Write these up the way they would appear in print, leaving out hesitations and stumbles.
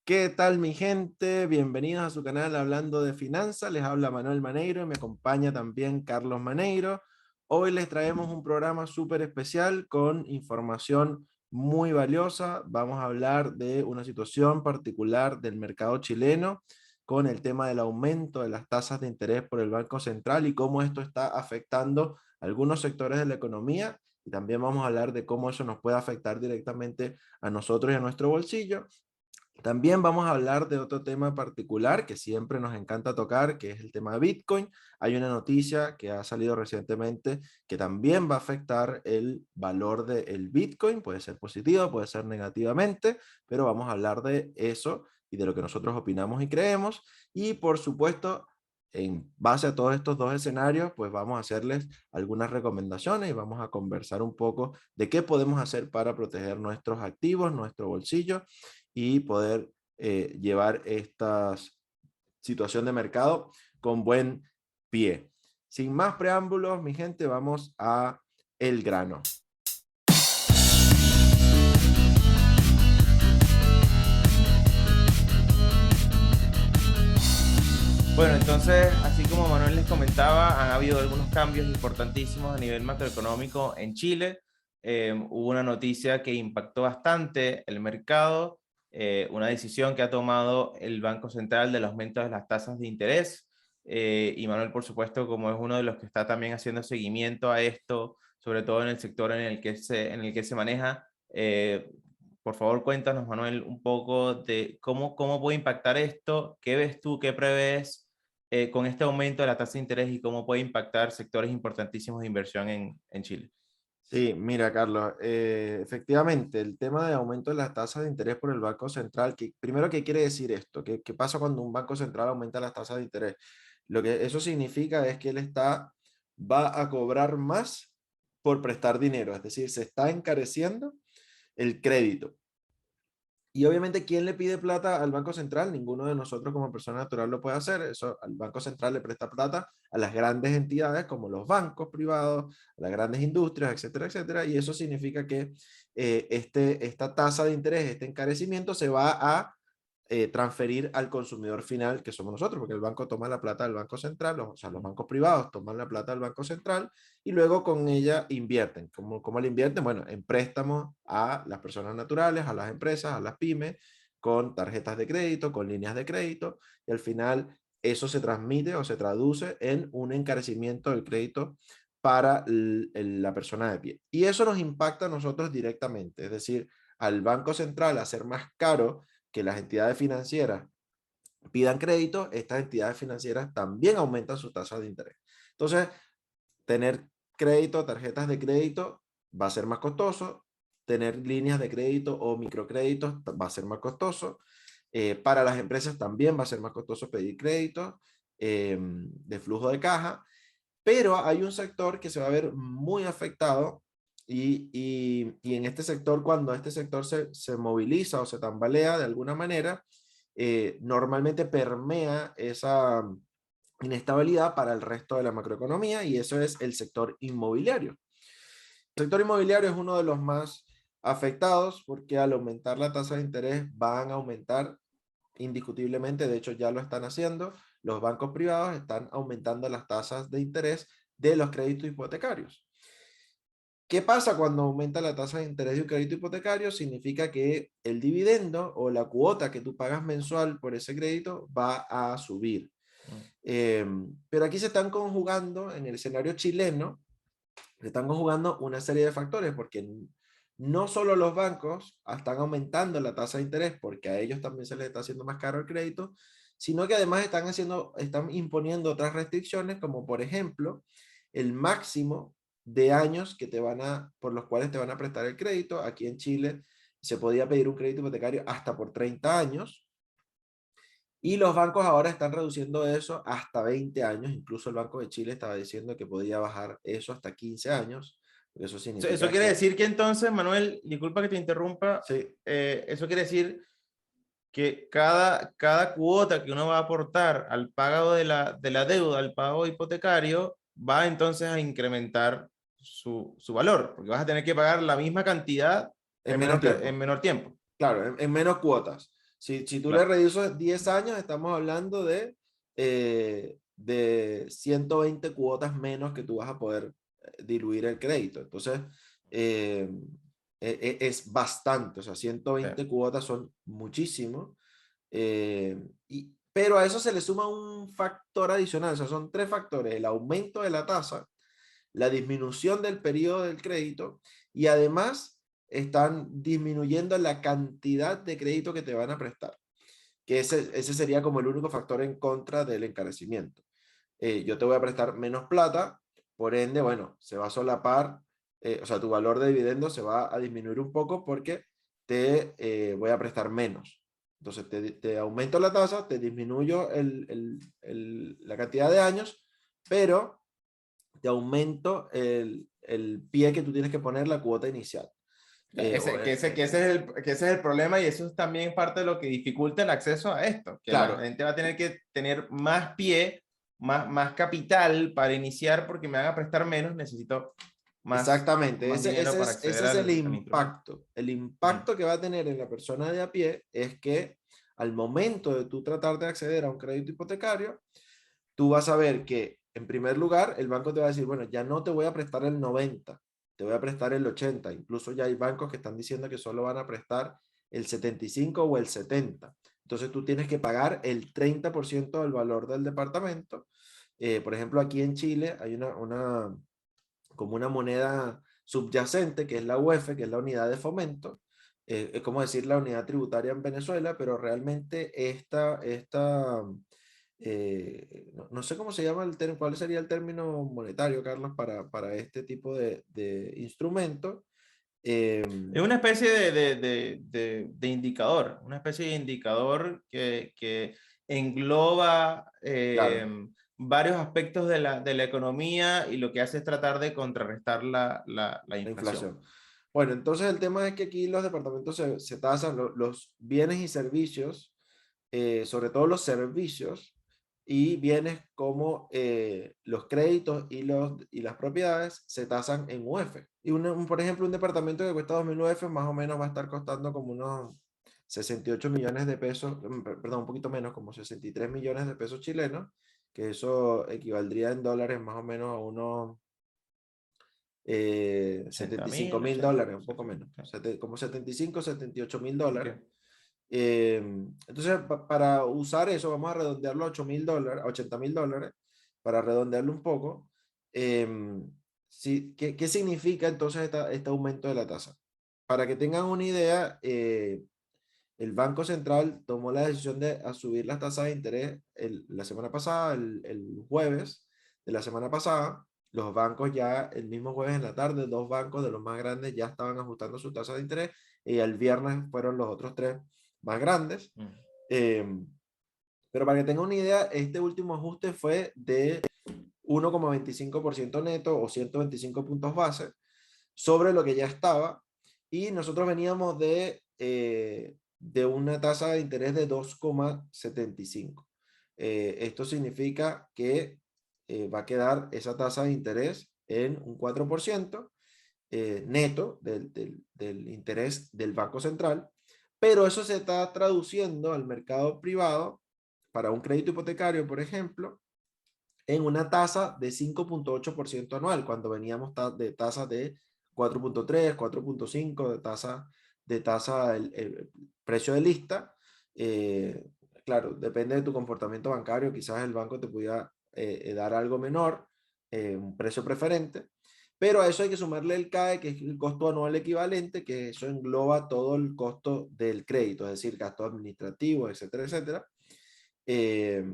¿Qué tal, mi gente? Bienvenidos a su canal Hablando de Finanzas. Les habla Manuel Maneiro y me acompaña también Carlos Maneiro. Hoy les traemos un programa súper especial con información muy valiosa. Vamos a hablar de una situación particular del mercado chileno con el tema del aumento de las tasas de interés por el Banco Central y cómo esto está afectando algunos sectores de la economía. Y también vamos a hablar de cómo eso nos puede afectar directamente a nosotros y a nuestro bolsillo. También vamos a hablar de otro tema particular que siempre nos encanta tocar, que es el tema de Bitcoin. Hay una noticia que ha salido recientemente que también va a afectar el valor del Bitcoin. Puede ser positivo, puede ser negativamente, pero vamos a hablar de eso y de lo que nosotros opinamos y creemos. Y por supuesto, en base a todos estos dos escenarios, pues vamos a hacerles algunas recomendaciones y vamos a conversar un poco de qué podemos hacer para proteger nuestros activos, nuestro bolsillo y poder llevar esta situación de mercado con buen pie. Sin más preámbulos, mi gente, vamos a el grano. Bueno, entonces, así como Manuel les comentaba, han habido algunos cambios importantísimos a nivel macroeconómico en Chile. Hubo una noticia que impactó bastante el mercado, una decisión que ha tomado el Banco Central del aumento de las tasas de interés. Y Manuel, por supuesto, como es uno de los que está también haciendo seguimiento a esto, sobre todo en el sector en el que se maneja, por favor, cuéntanos, Manuel, un poco de cómo puede impactar esto, qué ves tú, qué prevés con este aumento de la tasa de interés y cómo puede impactar sectores importantísimos de inversión en Chile. Sí, mira, Carlos, efectivamente, el tema de aumento de las tasas de interés por el Banco Central, primero, ¿qué quiere decir esto? ¿Qué pasa cuando un Banco Central aumenta las tasas de interés? Lo que eso significa es que va a cobrar más por prestar dinero, es decir, se está encareciendo el crédito. Y obviamente, ¿quién le pide plata al Banco Central? Ninguno de nosotros como persona natural lo puede hacer. Eso, al Banco Central le presta plata a las grandes entidades como los bancos privados, a las grandes industrias, etcétera, etcétera. Y eso significa que esta tasa de interés, este encarecimiento se va a transferir al consumidor final, que somos nosotros, porque el banco toma la plata del Banco Central, o sea, los bancos privados toman la plata del Banco Central y luego con ella invierten. ¿Cómo la invierten? Bueno, en préstamos a las personas naturales, a las empresas, a las pymes, con tarjetas de crédito, con líneas de crédito, y al final eso se transmite o se traduce en un encarecimiento del crédito para la persona de pie. Y eso nos impacta a nosotros directamente, es decir, al Banco Central hacer más caro que las entidades financieras pidan crédito, estas entidades financieras también aumentan sus tasas de interés. Entonces, tener crédito, tarjetas de crédito, va a ser más costoso. Tener líneas de crédito o microcréditos va a ser más costoso. Para las empresas también va a ser más costoso pedir crédito de flujo de caja, pero hay un sector que se va a ver muy afectado y en este sector, cuando este sector se moviliza o se tambalea de alguna manera, normalmente permea esa inestabilidad para el resto de la macroeconomía y eso es el sector inmobiliario. El sector inmobiliario es uno de los más afectados porque al aumentar la tasa de interés van a aumentar indiscutiblemente, de hecho ya lo están haciendo, los bancos privados están aumentando las tasas de interés de los créditos hipotecarios. ¿Qué pasa cuando aumenta la tasa de interés de un crédito hipotecario? Significa que el dividendo o la cuota que tú pagas mensual por ese crédito va a subir. Mm. Pero aquí se están conjugando, en el escenario chileno, se están conjugando una serie de factores, porque no solo los bancos están aumentando la tasa de interés, porque a ellos también se les está haciendo más caro el crédito, sino que además están imponiendo otras restricciones, como por ejemplo, el máximo de años por los cuales te van a prestar el crédito. Aquí en Chile se podía pedir un crédito hipotecario hasta por 30 años, y los bancos ahora están reduciendo eso hasta 20 años. Incluso el Banco de Chile estaba diciendo que podía bajar eso hasta 15 años. Eso Eso significa quiere que decir que entonces, Manuel, disculpa que te interrumpa, sí, eso quiere decir que cada cuota que uno va a aportar al pago de la deuda, al pago hipotecario, va entonces a incrementar su valor, porque vas a tener que pagar la misma cantidad en en menos menor tiempo. tiempo. Claro, en menos cuotas. Si tú le Claro. reduces 10 años, estamos hablando de 120 cuotas menos que tú vas a poder diluir el crédito. Entonces, eh, es bastante, o sea, Sí. 120 cuotas son muchísimo. Pero a eso se le suma un factor adicional, o sea, son tres factores: el aumento de la tasa, la disminución del periodo del crédito y además están disminuyendo la cantidad de crédito que te van a prestar, que ese sería como el único factor en contra del encarecimiento. Yo te voy a prestar menos plata, por ende, bueno, se va a solapar, o sea, tu valor de dividendo se va a disminuir un poco porque te voy a prestar menos. Entonces, te aumento la tasa, te disminuyo la cantidad de años, pero te aumento el pie que tú tienes que poner la cuota inicial. Que ese es el problema y eso es también parte de lo que dificulta el acceso a esto, que la Claro, gente va a tener que tener más pie, más capital para iniciar porque me van a prestar menos, necesito exactamente. más dinero para acceder Ese es el al instrumento. impacto. El Ujú. impacto que va a tener en la persona de a pie es que al momento de tú tratar de acceder a un crédito hipotecario, tú vas a ver que, en primer lugar, el banco te va a decir, bueno, ya no te voy a prestar el 90, te voy a prestar el 80. Incluso ya hay bancos que están diciendo que solo van a prestar el 75 o el 70. Entonces tú tienes que pagar el 30% del valor del departamento. Por ejemplo, aquí en Chile hay como una moneda subyacente, que es la UEF, que es la unidad de fomento. Es como decir la unidad tributaria en Venezuela, pero realmente no sé cómo se llama el término, cuál sería el término monetario, Carlos, para este tipo de instrumento. Es una especie de indicador, una especie de indicador que engloba Claro, varios aspectos de la economía y lo que hace es tratar de contrarrestar la la inflación. inflación. Bueno, entonces el tema es que aquí los departamentos se tasan los bienes y servicios, sobre todo los servicios y bienes como los créditos y las propiedades se tasan en UF. Y por ejemplo, un departamento que cuesta 2.000 UF más o menos va a estar costando como unos 68 millones de pesos, perdón, un poquito menos, como 63 millones de pesos chilenos, que eso equivaldría en dólares más o menos a unos 80 75 mil, mil 80, dólares, un poco menos, ok. como 75, 78 mil dólares. Ok. Eh, entonces, para usar eso, vamos a redondearlo a 8.000 dólares, a 80.000 dólares, para redondearlo un poco. Eh, sí, ¿qué significa entonces este aumento de la tasa? Para que tengan una idea, el Banco Central tomó la decisión de subir las tasas de interés la semana pasada, el jueves de la semana pasada. Los bancos ya el mismo jueves en la tarde, dos bancos de los más grandes ya estaban ajustando su tasa de interés y el viernes fueron los otros tres más grandes. Mm. Eh, pero para que tengan una idea, este último ajuste fue de 1,25% neto o 125 puntos base sobre lo que ya estaba, y nosotros veníamos de una tasa de interés de 2,75. Esto significa que va a quedar esa tasa de interés en un 4% neto del interés del Banco Central, pero eso se está traduciendo al mercado privado para un crédito hipotecario, por ejemplo, en una tasa de 5,8% anual, cuando veníamos de tasas de 4,3, 4,5 de tasa el precio de lista. Eh, claro, depende de tu comportamiento bancario, quizás el banco te pudiera dar algo menor, un precio preferente, pero a eso hay que sumarle el CAE, que es el costo anual equivalente, que eso engloba todo el costo del crédito, es decir, gastos administrativos, etcétera, etcétera. Eh,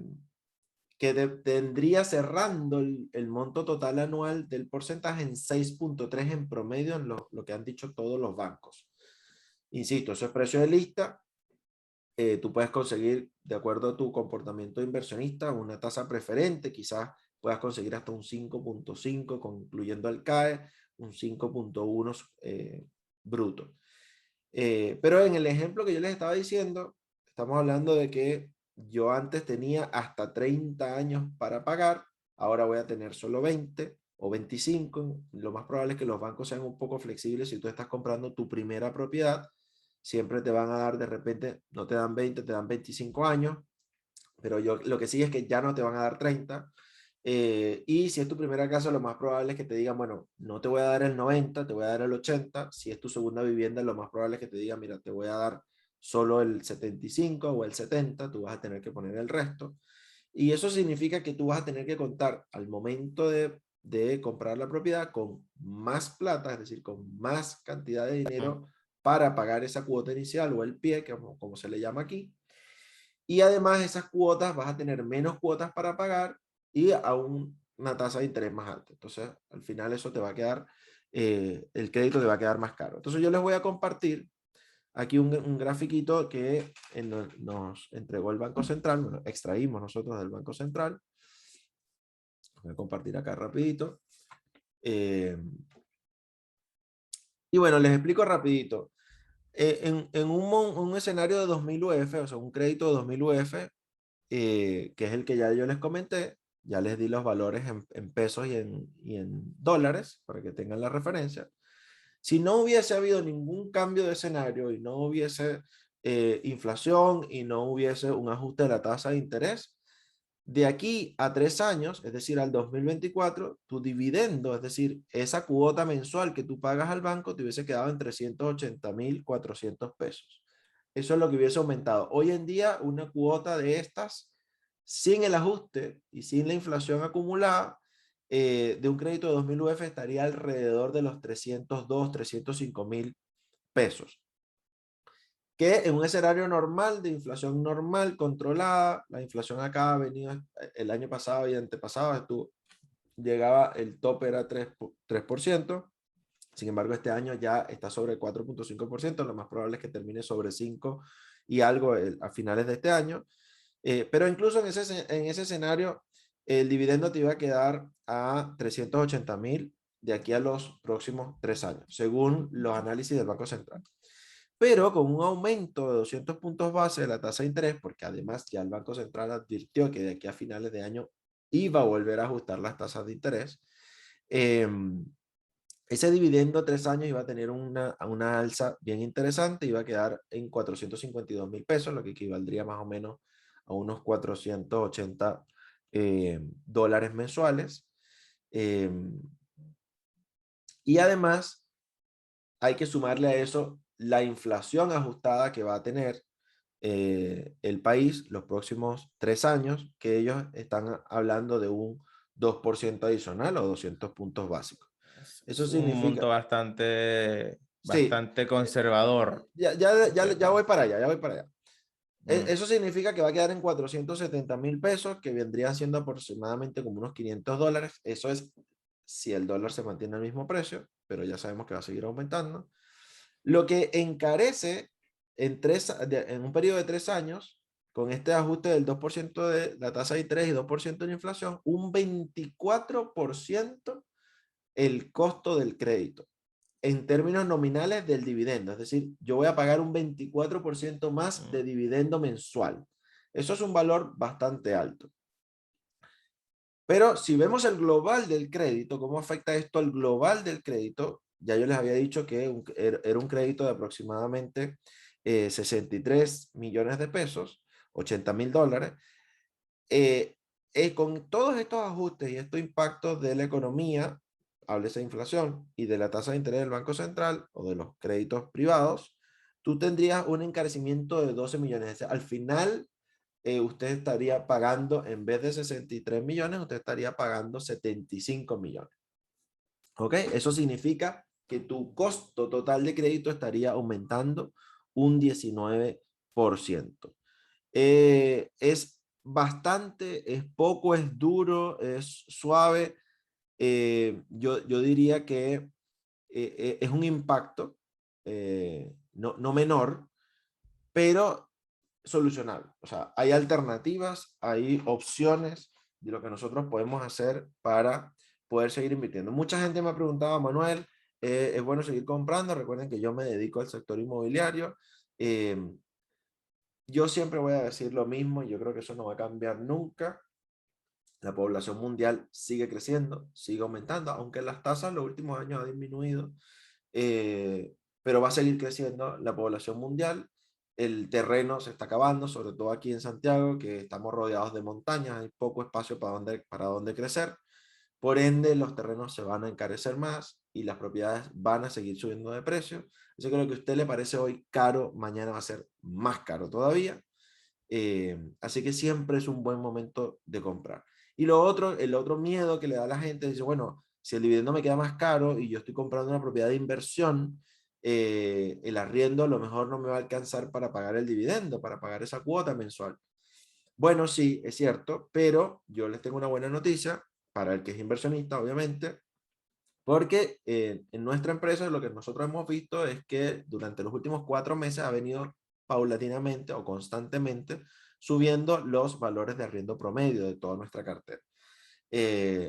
que tendría cerrando el monto total anual del porcentaje en 6,3 en promedio, en lo que han dicho todos los bancos. Insisto, eso es precio de lista. Tú puedes conseguir, de acuerdo a tu comportamiento inversionista, una tasa preferente. Quizás puedas conseguir hasta un 5,5, incluyendo el CAE, un 5,1 bruto. Pero en el ejemplo que yo les estaba diciendo, estamos hablando de que yo antes tenía hasta 30 años para pagar, ahora voy a tener solo 20 o 25. Lo más probable es que los bancos sean un poco flexibles si tú estás comprando tu primera propiedad. siempre te van a dar de repente, no te dan 20, te dan 25 años, pero lo que sí es que ya no te van a dar 30. Y si es tu primera casa, lo más probable es que te digan, bueno, no te voy a dar el 90, te voy a dar el 80. Si es tu segunda vivienda, lo más probable es que te digan, mira, te voy a dar solo el 75 o el 70, tú vas a tener que poner el resto. Y eso significa que tú vas a tener que contar al momento de comprar la propiedad con más plata, es decir, con más cantidad de dinero para pagar esa cuota inicial o el pie, como se le llama aquí. Y además esas cuotas vas a tener menos cuotas para pagar y una tasa de interés más alta. Entonces, al final eso te va a quedar, el crédito te va a quedar más caro. Entonces, yo les voy a compartir aquí un grafiquito que nos entregó el Banco Central, bueno, extraímos nosotros del Banco Central. Voy a compartir acá rapidito. Y bueno, les explico rapidito. En un escenario de 2000 UF, o sea, un crédito de 2000 UF, que es el que ya yo les comenté, ya les di los valores en pesos y en dólares para que tengan la referencia. Si no hubiese habido ningún cambio de escenario y no hubiese inflación y no hubiese un ajuste de la tasa de interés, de aquí a 3 años, es decir, al 2024, tu dividendo, es decir, esa cuota mensual que tú pagas al banco, te hubiese quedado en 380.400 pesos. Eso es lo que hubiese aumentado. Hoy en día, una cuota de estas, sin el ajuste y sin la inflación acumulada, de un crédito de 2000 UF estaría alrededor de los 302, 305.000 pesos. Que en un escenario normal, de inflación normal, controlada, la inflación acá ha venido el año pasado y antepasado, llegaba, el tope era 3%. Sin embargo, este año ya está sobre 4.5%, lo más probable es que termine sobre 5 y algo a finales de este año. Pero incluso en ese escenario, el dividendo te iba a quedar a 380.000 de aquí a los próximos 3 años, según los análisis del Banco Central. Pero con un aumento de 200 puntos base de la tasa de interés, porque además ya el Banco Central advirtió que de aquí a finales de año iba a volver a ajustar las tasas de interés, ese dividendo a 3 años iba a tener una alza bien interesante, iba a quedar en 452.000 pesos, lo que equivaldría más o menos a unos 480 dólares mensuales. Y además hay que sumarle a eso la inflación ajustada que va a tener el país los próximos 3 años, que ellos están hablando de un 2% adicional o 200 puntos básicos. Eso Es un significa, monto bastante, sí, bastante conservador. ya voy para allá, ya voy para allá. Mm. Eso significa que va a quedar en 470.000 pesos, que vendrían siendo aproximadamente como unos 500 dólares. Eso es si el dólar se mantiene al mismo precio, pero ya sabemos que va a seguir aumentando. Lo que encarece en un periodo de 3 años, con este ajuste del 2% de la tasa de interés y 2% de inflación, un 24% el costo del crédito en términos nominales del dividendo. Es decir, yo voy a pagar un 24% más de dividendo mensual. Eso es un valor bastante alto. Pero si vemos el global del crédito, ¿cómo afecta esto al global del crédito? Ya yo les había dicho que era un crédito de aproximadamente 63 millones de pesos, 80.000 dólares. Con todos estos ajustes y estos impactos de la economía, háblese de inflación y de la tasa de interés del Banco Central o de los créditos privados, tú tendrías un encarecimiento de 12 millones. Al final, usted estaría pagando, en vez de 63 millones, usted estaría pagando 75 millones. ¿Ok? Eso significa que tu costo total de crédito estaría aumentando un 19%. Es bastante, es poco, es duro, es suave. Yo diría que es un impacto no menor, pero solucionable. O sea, hay alternativas, hay opciones de lo que nosotros podemos hacer para poder seguir invirtiendo. Mucha gente me ha preguntado, Manuel, ¿es bueno seguir comprando? Recuerden que yo me dedico al sector inmobiliario. Eh, yo siempre voy a decir lo mismo y yo creo que eso no va a cambiar nunca. La población mundial sigue creciendo, sigue aumentando, aunque las tasas en los últimos años han disminuido. pero va a seguir creciendo la población mundial. El terreno se está acabando, sobre todo aquí en Santiago, que estamos rodeados de montañas, hay poco espacio para donde crecer. Por ende, los terrenos se van a encarecer más y las propiedades van a seguir subiendo de precio. Así que lo que a usted le parece hoy caro, mañana va a ser más caro todavía. Así que siempre es un buen momento de comprar. Y lo otro, el otro miedo que le da a la gente, dice, bueno, si el dividendo me queda más caro y yo estoy comprando una propiedad de inversión, el arriendo a lo mejor no me va a alcanzar para pagar el dividendo, para pagar esa cuota mensual. Bueno, sí, es cierto, pero yo les tengo una buena noticia para el que es inversionista, obviamente, porque en nuestra empresa lo que nosotros hemos visto es que durante los últimos 4 meses ha venido paulatinamente o constantemente subiendo los valores de arriendo promedio de toda nuestra cartera.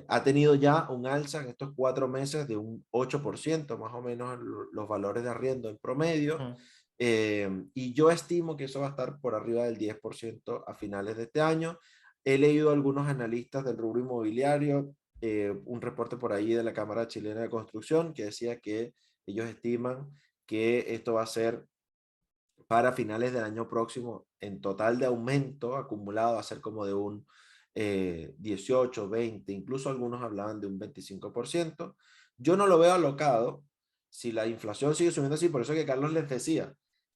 Ha tenido ya un alza en estos 4 meses de un 8% más o menos los valores de arriendo en promedio. Y yo estimo que eso va a estar por arriba del 10% a finales de este año. He leído a algunos analistas del rubro inmobiliario, un reporte por ahí de la Cámara Chilena de Construcción que decía que ellos estiman que esto va a ser para finales del año próximo en total de aumento acumulado va a ser como de un 18, 20, incluso algunos hablaban de un 25%. Yo no lo veo alocado si la inflación sigue subiendo así, por eso que Carlos les decía,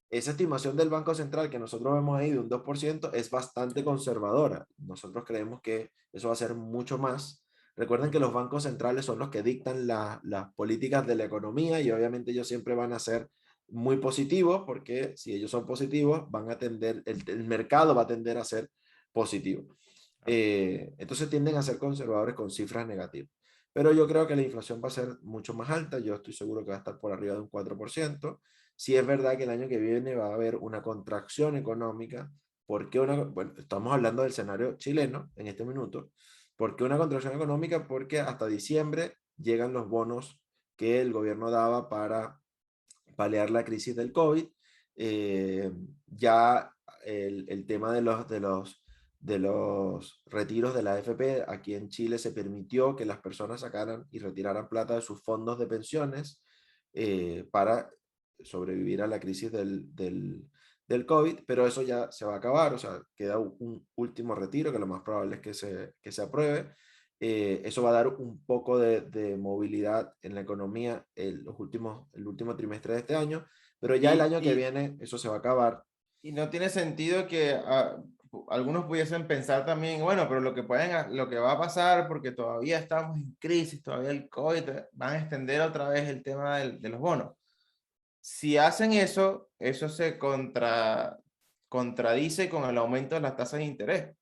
esa estimación del Banco Central que nosotros vemos ahí de un 2% es bastante conservadora. Nosotros creemos que eso va a ser mucho más. Recuerden que los bancos centrales son los que dictan las políticas de la economía y obviamente ellos siempre van a ser muy positivos porque si ellos son positivos van a tender, el mercado va a tender a ser positivo. Entonces tienden a ser conservadores con cifras negativas. Pero yo creo que la inflación va a ser mucho más alta, yo estoy seguro que va a estar por arriba de un 4%. Si es verdad que el año que viene va a haber una contracción económica, porque bueno, estamos hablando del escenario chileno en este minuto. ¿Por qué una contracción económica? Porque hasta diciembre llegan los bonos que el gobierno daba para paliar la crisis del COVID. Ya el tema de los retiros de la AFP, aquí en Chile se permitió que las personas sacaran y retiraran plata de sus fondos de pensiones para sobrevivir a la crisis del COVID, pero eso ya se va a acabar, o sea, queda un último retiro que lo más probable es que se apruebe. Eso va a dar un poco de movilidad en la economía el último trimestre de este año, pero ya el Y, año que y, viene eso se va a acabar. y no tiene sentido que algunos pudiesen pensar también, bueno, pero lo que va a pasar, porque todavía estamos en crisis, todavía el COVID, van a extender otra vez el tema de los bonos. Si hacen eso, eso se contradice con el aumento de las tasas de interés,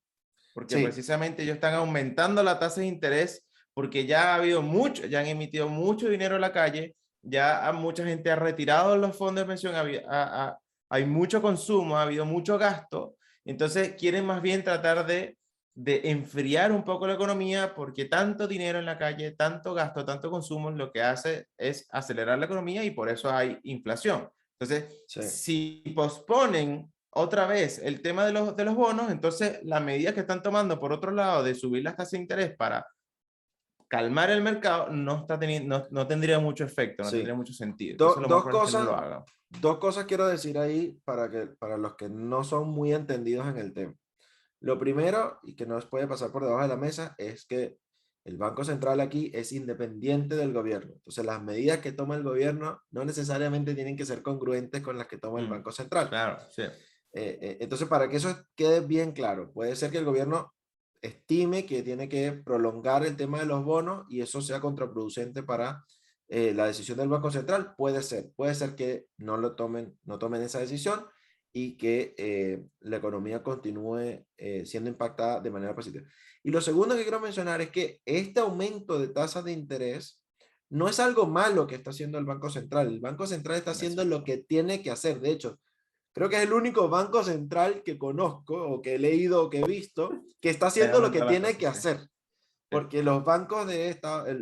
porque Sí, precisamente ellos están aumentando la tasa de interés porque ya ha habido mucho, ya han emitido mucho dinero en la calle, ya mucha gente ha retirado los fondos de pensión, hay mucho consumo, ha habido mucho gasto, entonces quieren más bien tratar de enfriar un poco la economía porque tanto dinero en la calle, tanto gasto, tanto consumo, lo que hace es acelerar la economía y por eso hay inflación. Entonces, sí. si posponen otra vez el tema de los bonos, entonces la medida que están tomando por otro lado de subir las tasas de interés para calmar el mercado no, está teniendo, no tendría mucho efecto, no tendría Sí. mucho sentido. Entonces lo más Dos probable es que no cosas, lo hagan. dos cosas quiero decir ahí para los que no son muy entendidos en el tema. Lo primero, y que no nos puede pasar por debajo de la mesa, es que el Banco Central aquí es independiente del gobierno. Entonces, las medidas que toma el gobierno no necesariamente tienen que ser congruentes con las que toma el Banco Central. Claro, sí. Entonces, para que eso quede bien claro, puede ser que el gobierno estime que tiene que prolongar el tema de los bonos y eso sea contraproducente para la decisión del Banco Central. Puede ser que no tomen esa decisión y que la economía continúe siendo impactada de manera positiva. Y lo segundo que quiero mencionar es que este aumento de tasas de interés no es algo malo que está haciendo el Banco Central. El Banco Central está haciendo Eso. lo que tiene que hacer. De hecho, creo que es el único banco central que conozco o que he leído o que he visto que está Que haya haciendo lo que aumentado las tiene que tasas, sí. hacer. Sí. Porque los bancos de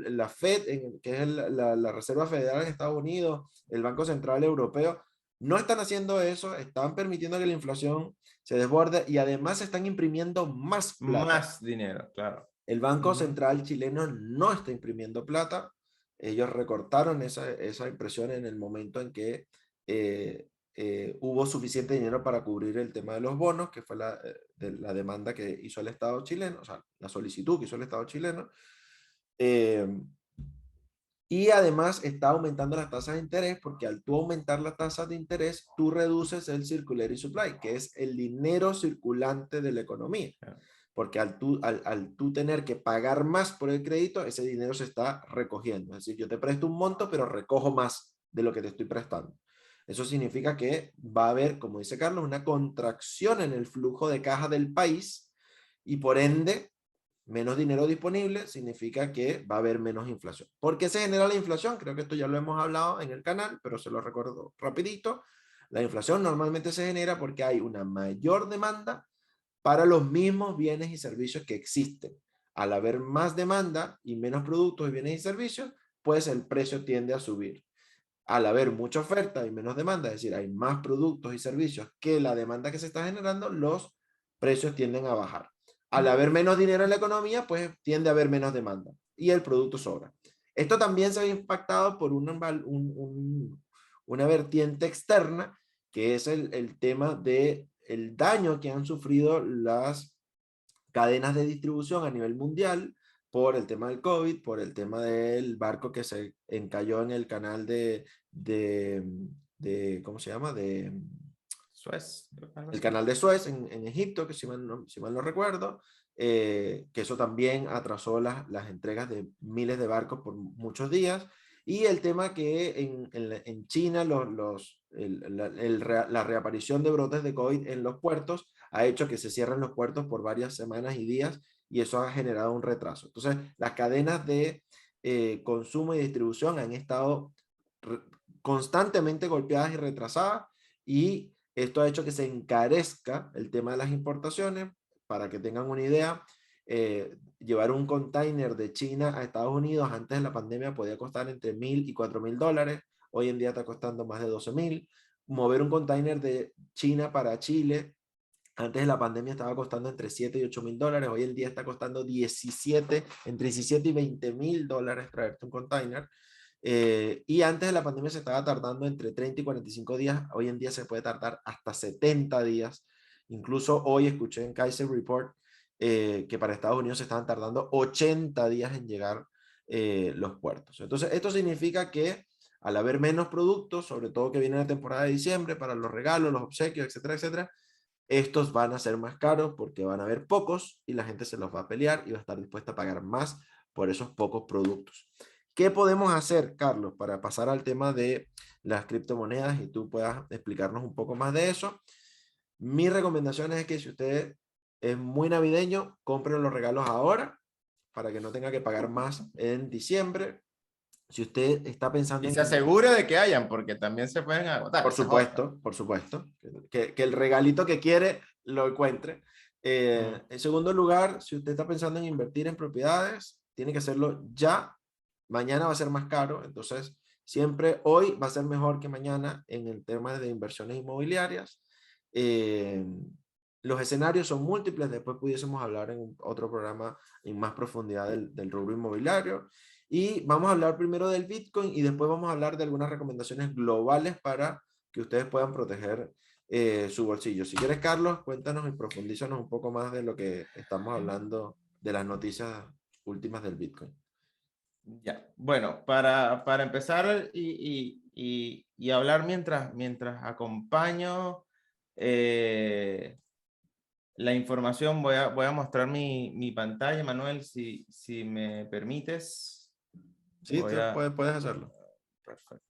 la Fed, que es la Reserva Federal en Estados Unidos, el Banco Central Europeo, no están haciendo eso, están permitiendo que la inflación se desborde y además están imprimiendo más plata. Más dinero, claro. El Banco Ujú. Central chileno no está imprimiendo plata. ellos recortaron esa impresión en el momento en que hubo suficiente dinero para cubrir el tema de los bonos, que fue la demanda que hizo el Estado chileno, o sea, la solicitud que hizo el Estado chileno. Y además está aumentando las tasas de interés, porque al tú aumentar las tasas de interés, tú reduces el circulatory supply, que es el dinero circulante de la economía. Porque al tú tener que pagar más por el crédito, ese dinero se está recogiendo. Es decir, yo te presto un monto, pero recojo más de lo que te estoy prestando. Eso significa que va a haber, como dice Carlos, una contracción en el flujo de caja del país y por ende menos dinero disponible significa que va a haber menos inflación. ¿Por qué se genera la inflación? Creo que esto ya lo hemos hablado en el canal, pero se lo recuerdo rapidito. La inflación normalmente se genera porque hay una mayor demanda para los mismos bienes y servicios que existen. Al haber más demanda y menos productos y bienes y servicios, pues el precio tiende a subir. Al haber mucha oferta y menos demanda, es decir, hay más productos y servicios que la demanda que se está generando, los precios tienden a bajar. Al haber menos dinero en la economía, pues tiende a haber menos demanda y el producto sobra. Esto también se ve impactado por una vertiente externa, que es el tema del daño que han sufrido las cadenas de distribución a nivel mundial por el tema del COVID, por el tema del barco que se encalló en el canal ¿cómo se llama? Suez. El canal de Suez en Egipto, que si mal no recuerdo, que eso también atrasó las entregas de miles de barcos por muchos días. Y el tema que en China la reaparición de brotes de COVID en los puertos ha hecho que se cierren los puertos por varias semanas y días, y eso ha generado un retraso. Entonces, las cadenas de consumo y distribución han estado constantemente golpeadas y retrasadas, y esto ha hecho que se encarezca el tema de las importaciones. Para que tengan una idea, llevar un container de China a Estados Unidos antes de la pandemia podía costar entre $1,000 y $4,000. Hoy en día está costando más de $12,000. Mover un container de China para Chile antes de la pandemia estaba costando entre $7 y $8,000. Hoy en día está costando entre 17 y $20,000 traerte un container. Y antes de la pandemia se estaba tardando entre 30 y 45 días. Hoy en día se puede tardar hasta 70 días. Incluso hoy escuché en Kaiser Report que para Estados Unidos se estaban tardando 80 días en llegar los puertos. Entonces, esto significa que al haber menos productos, sobre todo que viene la temporada de diciembre para los regalos, los obsequios, etcétera, etcétera, estos van a ser más caros porque van a haber pocos y la gente se los va a pelear y va a estar dispuesta a pagar más por esos pocos productos. ¿Qué podemos hacer, Carlos, para pasar al tema de las criptomonedas y tú puedas explicarnos un poco más de eso? Mi recomendación es que si usted es muy navideño, compre los regalos ahora para que no tenga que pagar más en diciembre. Si usted está pensando Y en... se asegure de que hayan, porque también se pueden agotar. Por supuesto, por supuesto. Que el regalito que quiere lo encuentre. En segundo lugar, si usted está pensando en invertir en propiedades, tiene que hacerlo ya. Mañana va a ser más caro, entonces siempre hoy va a ser mejor que mañana en el tema de inversiones inmobiliarias. Los escenarios son múltiples, después pudiésemos hablar en otro programa en más profundidad del rubro inmobiliario. Y vamos a hablar primero del Bitcoin y después vamos a hablar de algunas recomendaciones globales para que ustedes puedan proteger su bolsillo. Si quieres, Carlos, cuéntanos y profundízanos un poco más de lo que estamos hablando de las noticias últimas del Bitcoin. Ya, bueno, para empezar y hablar mientras acompaño la información, voy a mostrar mi pantalla, Manuel, si me permites. Sí, puedes hacerlo. Perfecto.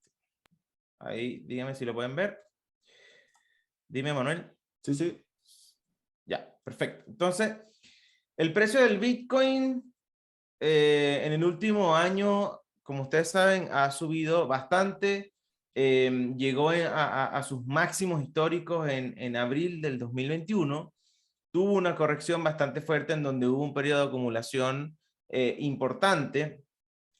Ahí, dígame si lo pueden ver. Dime, Manuel. Sí, sí. Ya, perfecto. Entonces, el precio del Bitcoin en el último año, como ustedes saben, ha subido bastante. Llegó a sus máximos históricos en abril del 2021. Tuvo una corrección bastante fuerte en donde hubo un periodo de acumulación importante,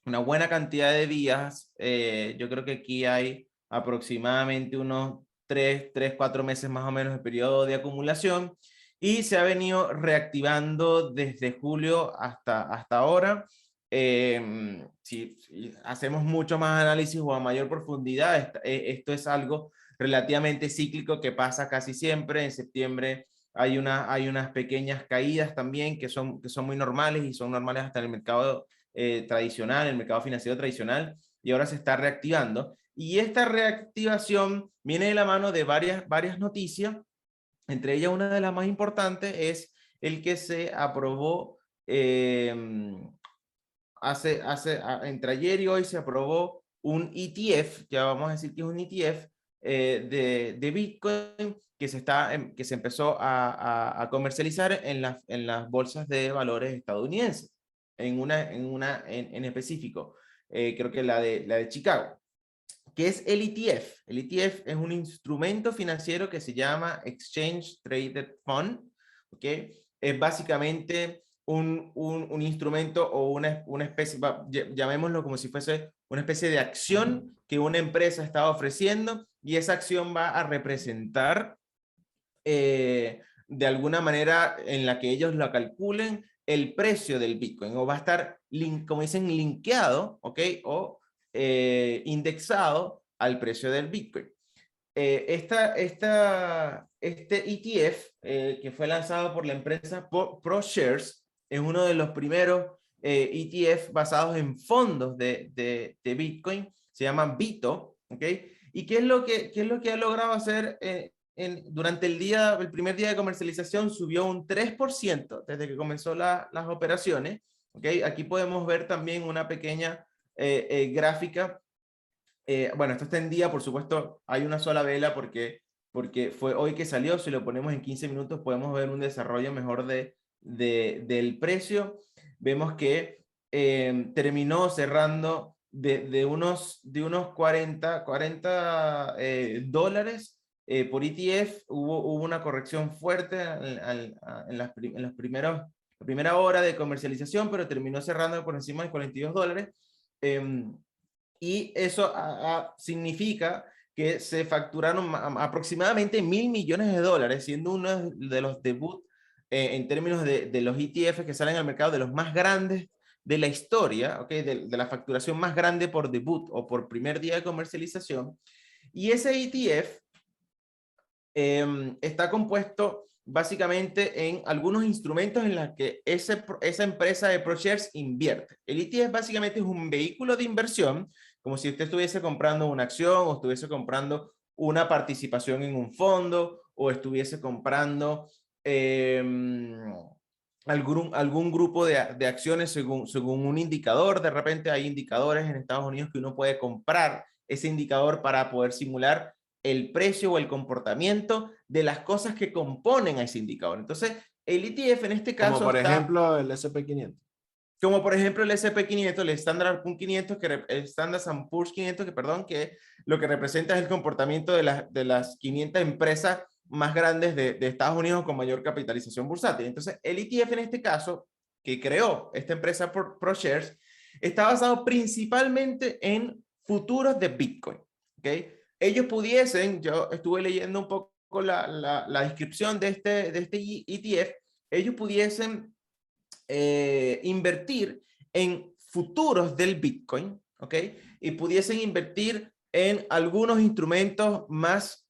una buena cantidad de días. Yo creo que aquí hay aproximadamente unos 4 meses más o menos de periodo de acumulación, y se ha venido reactivando desde julio hasta ahora. Si hacemos mucho más análisis o a mayor profundidad, esto es algo relativamente cíclico que pasa casi siempre. En septiembre hay unas pequeñas caídas también que son muy normales y son normales hasta en el mercado tradicional, el mercado financiero tradicional, y ahora se está reactivando. Y esta reactivación viene de la mano de varias noticias. Entre ellas, una de las más importantes es el que se aprobó entre ayer y hoy se aprobó un ETF, ya vamos a decir que es un ETF de Bitcoin que se empezó a comercializar en las bolsas de valores estadounidenses, en específico, creo que la de Chicago. ¿Qué es el ETF? El ETF es un instrumento financiero que se llama Exchange Traded Fund, ¿ok? Es básicamente un instrumento o una especie, llamémoslo como si fuese una especie de acción que una empresa está ofreciendo, y esa acción va a representar de alguna manera en la que ellos lo calculen el precio del Bitcoin, o va a estar, como dicen, linkeado, ¿ok? O indexado al precio del Bitcoin. Este ETF, que fue lanzado por la empresa ProShares, es uno de los primeros ETF basados en fondos de Bitcoin. Se llama Bito, ¿ok? ¿Y qué es lo que ha logrado hacer durante el primer día de comercialización? Subió un 3% desde que comenzó las operaciones, ¿ok? Aquí podemos ver también una pequeña gráfica. Bueno, esto está en día, por supuesto, hay una sola vela porque fue hoy que salió. Si lo ponemos en 15 minutos podemos ver un desarrollo mejor del precio. Vemos que terminó cerrando de unos 40 dólares por ETF. Hubo una corrección fuerte la primera hora de comercialización, pero terminó cerrando por encima de 42 dólares. Y eso significa que se facturaron aproximadamente 1.000 millones de dólares, siendo uno de los debut en términos de los ETF que salen al mercado, de los más grandes de la historia, ¿okay? De la facturación más grande por debut o por primer día de comercialización. Y ese ETF está compuesto básicamente en algunos instrumentos en los que esa empresa de ProShares invierte. El ETF básicamente es un vehículo de inversión, como si usted estuviese comprando una acción o estuviese comprando una participación en un fondo o estuviese comprando algún grupo de acciones según un indicador. De repente hay indicadores en Estados Unidos que uno puede comprar ese indicador para poder simular el precio o el comportamiento de las cosas que componen a ese indicador. Entonces, el ETF en este caso como por ejemplo el SP500. Como por ejemplo el SP500, el Standard Poor's 500, Standard Poor's 500, perdón, que lo que representa es el comportamiento de las 500 empresas más grandes de Estados Unidos con mayor capitalización bursátil. Entonces, el ETF en este caso, que creó esta empresa ProShares, está basado principalmente en futuros de Bitcoin. ¿Okay? Ellos pudiesen, yo estuve leyendo un poco la descripción de este ETF, ellos pudiesen invertir en futuros del Bitcoin, ¿ok? Y pudiesen invertir en algunos instrumentos más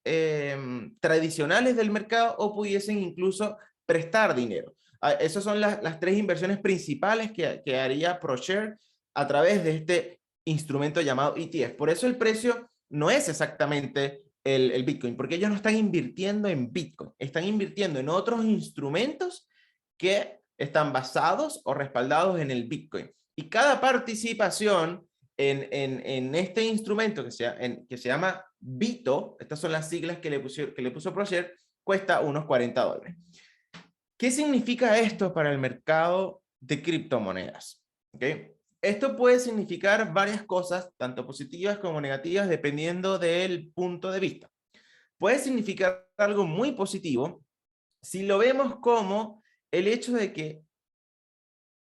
tradicionales del mercado, o pudiesen incluso prestar dinero. Esas son las tres inversiones principales que haría ProShare a través de este instrumento llamado ETF. Por eso el precio no es exactamente el Bitcoin, porque ellos no están invirtiendo en Bitcoin, están invirtiendo en otros instrumentos que están basados o respaldados en el Bitcoin. Y cada participación en este instrumento que se llama Bito, estas son las siglas que le puso ProShare, cuesta unos 40 dólares. ¿Qué significa esto para el mercado de criptomonedas? ¿Okay? Esto puede significar varias cosas, tanto positivas como negativas, dependiendo del punto de vista. Puede significar algo muy positivo si lo vemos como el hecho de que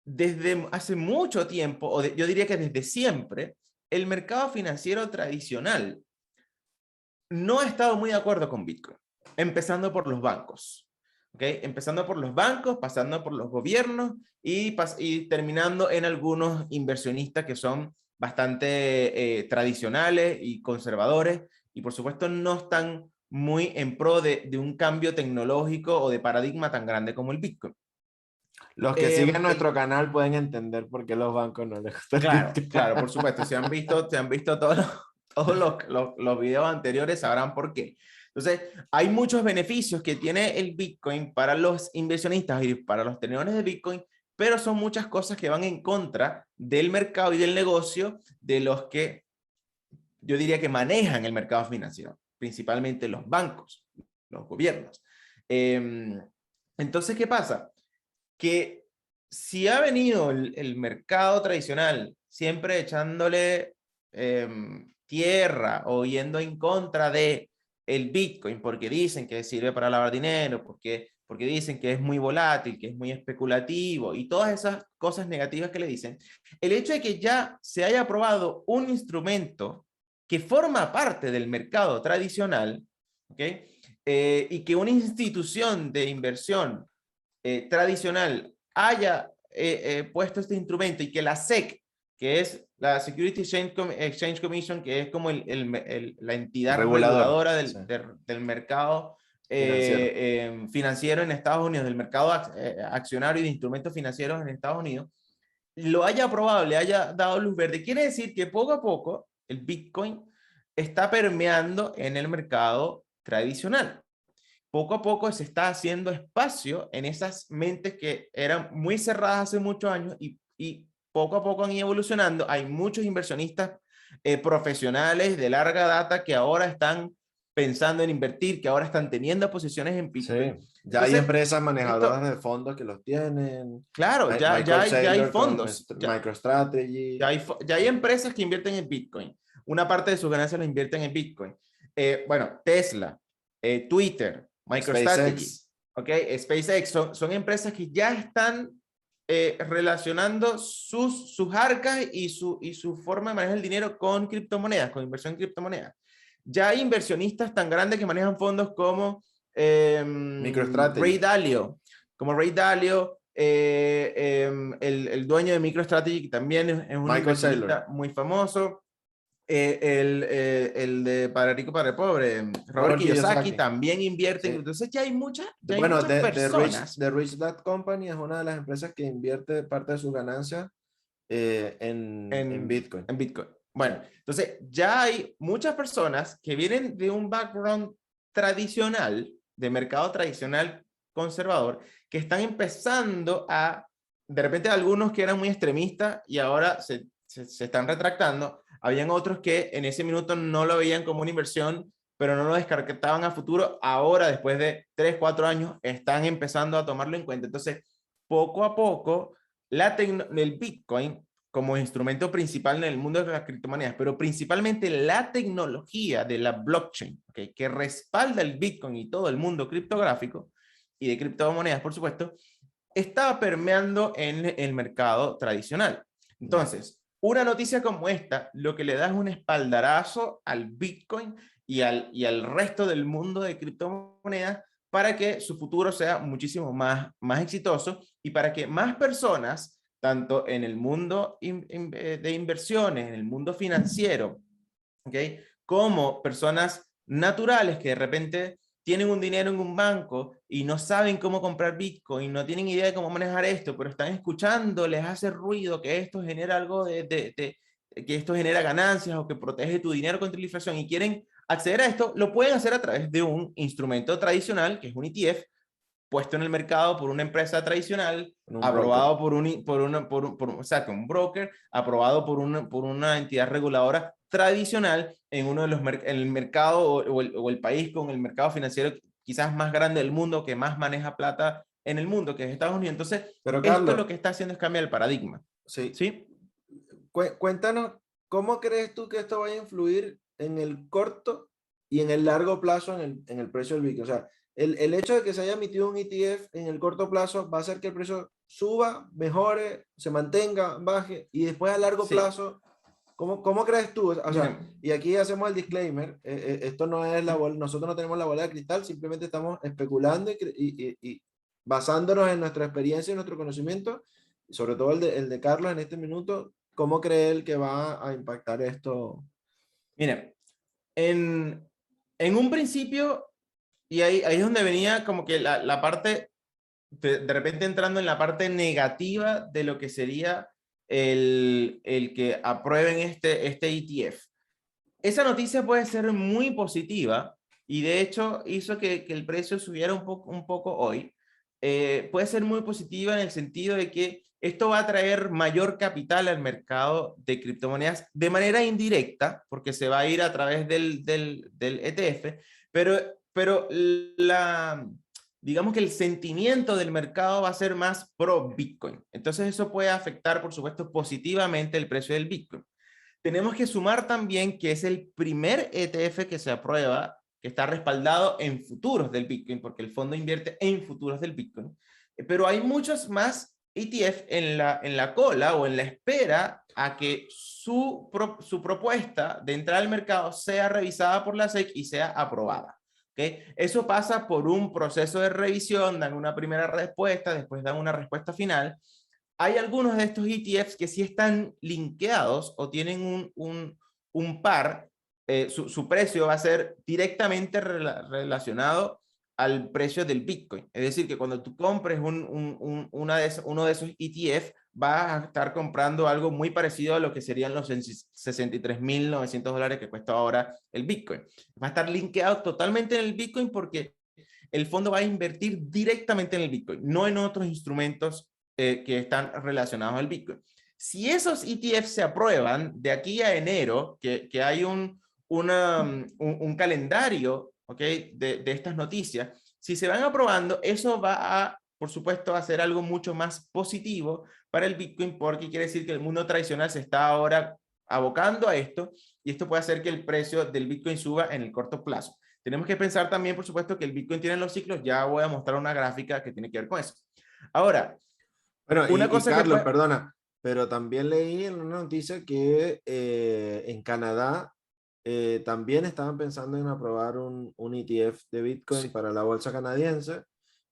desde hace mucho tiempo, yo diría que desde siempre, el mercado financiero tradicional no ha estado muy de acuerdo con Bitcoin, empezando por los bancos. ¿ok? Empezando por los bancos, pasando por los gobiernos y terminando en algunos inversionistas que son bastante tradicionales y conservadores y por supuesto no están muy en pro de un cambio tecnológico o de paradigma tan grande como el Bitcoin. Los que siguen nuestro canal pueden entender por qué los bancos no les gusta el Claro, Bitcoin. claro, por supuesto. Se han visto todos los videos anteriores, sabrán por qué. Entonces, hay muchos beneficios que tiene el Bitcoin para los inversionistas y para los tenedores de Bitcoin, pero son muchas cosas que van en contra del mercado y del negocio de los que yo diría que manejan el mercado financiero, principalmente los bancos, los gobiernos. Entonces, ¿qué pasa? Que si ha venido el mercado tradicional siempre echándole tierra o yendo en contra de el Bitcoin porque dicen que sirve para lavar dinero, porque dicen que es muy volátil, que es muy especulativo y todas esas cosas negativas que le dicen, el hecho de que ya se haya aprobado un instrumento que forma parte del mercado tradicional, ¿ok? Y que una institución de inversión tradicional haya puesto este instrumento y que la SEC, que es la Security Exchange Commission, que es como la entidad Regulador, reguladora sí, del mercado financiero. financiero en Estados Unidos, del mercado accionario y de instrumentos financieros en Estados Unidos, lo haya aprobado, le haya dado luz verde, quiere decir que poco a poco el Bitcoin está permeando en el mercado tradicional. Poco a poco se está haciendo espacio en esas mentes que eran muy cerradas hace muchos años y poco a poco han ido evolucionando. Hay muchos inversionistas profesionales de larga data que ahora están pensando en invertir, que ahora están teniendo posiciones en Sí, Bitcoin. ya hay Entonces, empresas manejadoras esto, de fondos que los tienen. claro, Michael ya hay Saylor con fondos, MicroStrategy. ya hay empresas que invierten en Bitcoin. Una parte de sus ganancias la invierten en Bitcoin. Bueno, Tesla, Twitter, MicroStrategy, SpaceX. ¿ok? SpaceX, son empresas que ya están relacionando sus arcas y su forma de manejar el dinero con criptomonedas, con inversión en criptomonedas. Ya hay inversionistas tan grandes que manejan fondos como Ray MicroStrategy. Dalio, el dueño de MicroStrategy, que también es un Michael Saylor. inversionista muy famoso, el de Padre Rico, Padre Pobre, Robert Robert Kiyosaki, Kiyosaki. también invierte. Sí. Entonces ya hay Bueno, muchas personas The Rich Dad Company es una de las empresas que invierte parte de sus ganancias en Bitcoin. en Bitcoin. Sí. Bueno, entonces ya hay muchas personas que vienen de un background tradicional, de mercado tradicional conservador, que están empezando de repente algunos que eran muy extremistas y ahora se están retractando. Habían otros que en ese minuto no lo veían como una inversión, pero no lo descartaban a futuro. Ahora, después de 3, 4 años, están empezando a tomarlo en cuenta. Entonces, poco a poco, el Bitcoin como instrumento principal en el mundo de las criptomonedas, pero principalmente la tecnología de la blockchain, ¿okay? Que respalda el Bitcoin y todo el mundo criptográfico y de criptomonedas, por supuesto, estaba permeando en el mercado tradicional. Entonces, una noticia como esta, lo que le da es un espaldarazo al Bitcoin y al resto del mundo de criptomonedas para que su futuro sea muchísimo más exitoso y para que más personas, tanto en el mundo de inversiones, en el mundo financiero, ¿okay? Como personas naturales que de repente tienen un dinero en un banco y no saben cómo comprar Bitcoin, no tienen idea de cómo manejar esto, pero están escuchando, les hace ruido que esto genera algo que esto genera ganancias o que protege tu dinero contra la inflación y quieren acceder a esto, lo pueden hacer a través de un instrumento tradicional, que es un ETF, puesto en el mercado por una empresa tradicional, Un broker. aprobado o sea, que un broker, aprobado por una entidad reguladora tradicional en uno de el mercado o el país con el mercado financiero quizás más grande del mundo, que más maneja plata en el mundo, que es Estados Unidos. Entonces, Pero esto Carlos, lo que está haciendo es cambiar el paradigma. sí, ¿Sí? cuéntanos, ¿cómo crees tú que esto va a influir en el corto y en el largo plazo en el precio del Bitcoin? O sea, el hecho de que se haya emitido un ETF en el corto plazo va a hacer que el precio suba, mejore, se mantenga, baje, y después a largo Sí. plazo ¿Cómo crees tú? O sea, Miren, y aquí hacemos el disclaimer, esto no es la bola, nosotros no tenemos la bola de cristal, simplemente estamos especulando y basándonos en nuestra experiencia y nuestro conocimiento, sobre todo el de Carlos en este minuto, ¿cómo cree él que va a impactar esto? miren, en un principio, y ahí es donde venía como que la parte, de repente entrando en la parte negativa de lo que sería el que aprueben este ETF. Esa noticia puede ser muy positiva y de hecho hizo que el precio subiera un poco hoy. Puede ser muy positiva en el sentido de que esto va a traer mayor capital al mercado de criptomonedas de manera indirecta, porque se va a ir a través del ETF, pero digamos que el sentimiento del mercado va a ser más pro Bitcoin. Entonces eso puede afectar, por supuesto, positivamente el precio del Bitcoin. Tenemos que sumar también que es el primer ETF que se aprueba, que está respaldado en futuros del Bitcoin, porque el fondo invierte en futuros del Bitcoin. Pero hay muchos más ETF en la cola o en la espera a que su propuesta de entrar al mercado sea revisada por la SEC y sea aprobada. ¿Okay? Eso pasa por un proceso de revisión, dan una primera respuesta, después dan una respuesta final. Hay algunos de estos ETFs que sí están linkeados o tienen un par, su precio va a ser directamente relacionado al precio del Bitcoin. Es decir, que cuando tú compres uno de esos ETF, vas a estar comprando algo muy parecido a lo que serían los $63.900 que cuesta ahora el Bitcoin. Va a estar linkeado totalmente en el Bitcoin porque el fondo va a invertir directamente en el Bitcoin, no en otros instrumentos que están relacionados al Bitcoin. Si esos ETFs se aprueban de aquí a enero, que hay un calendario, ¿okay? de estas noticias, si se van aprobando, eso va a, por supuesto, a ser algo mucho más positivo para el Bitcoin, porque quiere decir que el mundo tradicional se está ahora abocando a esto, y esto puede hacer que el precio del Bitcoin suba en el corto plazo. Tenemos que pensar también, por supuesto, que el Bitcoin tiene los ciclos. Ya voy a mostrar una gráfica que tiene que ver con eso. Ahora, Bueno, una y cosa que Carlos, puede... perdona, pero también leí en una noticia que en Canadá también estaban pensando en aprobar un ETF de Bitcoin Sí, para la bolsa canadiense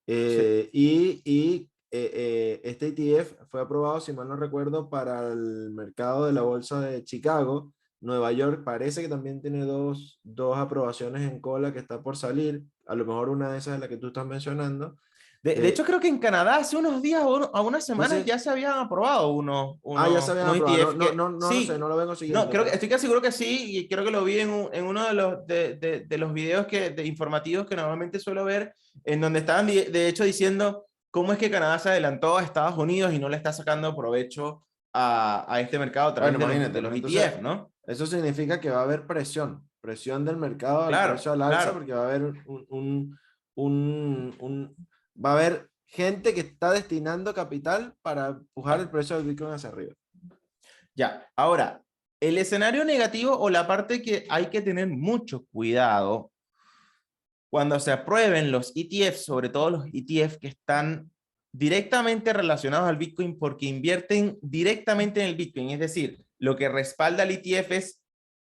sí. este ETF fue aprobado, si mal no recuerdo, para el mercado de la bolsa de Chicago. Nueva York parece que también tiene dos aprobaciones en cola que está por salir. A lo mejor una de esas es la que tú estás mencionando. De hecho, Eh, creo que en Canadá hace unos días o a unas sí, semanas sí. ya se habían aprobado Ya se habían unos aprobado. ETF No, no, que no, no lo sé, sí, no lo vengo no, siguiendo, creo que pero estoy casi seguro que sí, y creo que lo vi en uno de los videos de informativos que normalmente suelo ver, en donde estaban de hecho diciendo cómo es que Canadá se adelantó a Estados Unidos y no le está sacando provecho a este mercado a través bueno, de imagínate, los pues entonces ETF, ¿no? eso significa que va a haber presión del mercado al Claro, precio al alza, claro. porque va a haber va a haber gente que está destinando capital para empujar el Ya. precio del Bitcoin hacia arriba. Ya, ahora, el escenario negativo o la parte que hay que tener mucho cuidado cuando se aprueben los ETFs, sobre todo los ETFs que están directamente relacionados al Bitcoin porque invierten directamente en el Bitcoin, es decir, lo que respalda el ETF es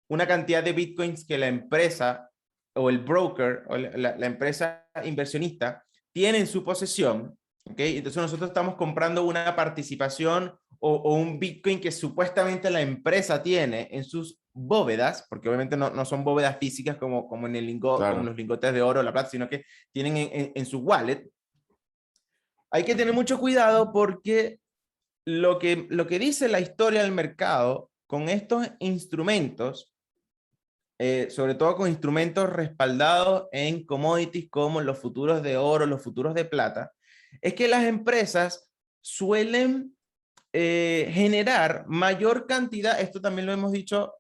una cantidad de Bitcoins que la empresa o el broker o la empresa inversionista tiene en su posesión, ¿ok? Entonces nosotros estamos comprando una participación o un Bitcoin que supuestamente la empresa tiene en sus bóvedas, porque obviamente no son bóvedas físicas como en como Claro. los lingotes de oro o la plata, sino que tienen en su wallet. Hay que tener mucho cuidado porque lo que dice la historia del mercado con estos instrumentos, sobre todo con instrumentos respaldados en commodities como los futuros de oro, los futuros de plata, es que las empresas suelen generar mayor cantidad, esto también lo hemos dicho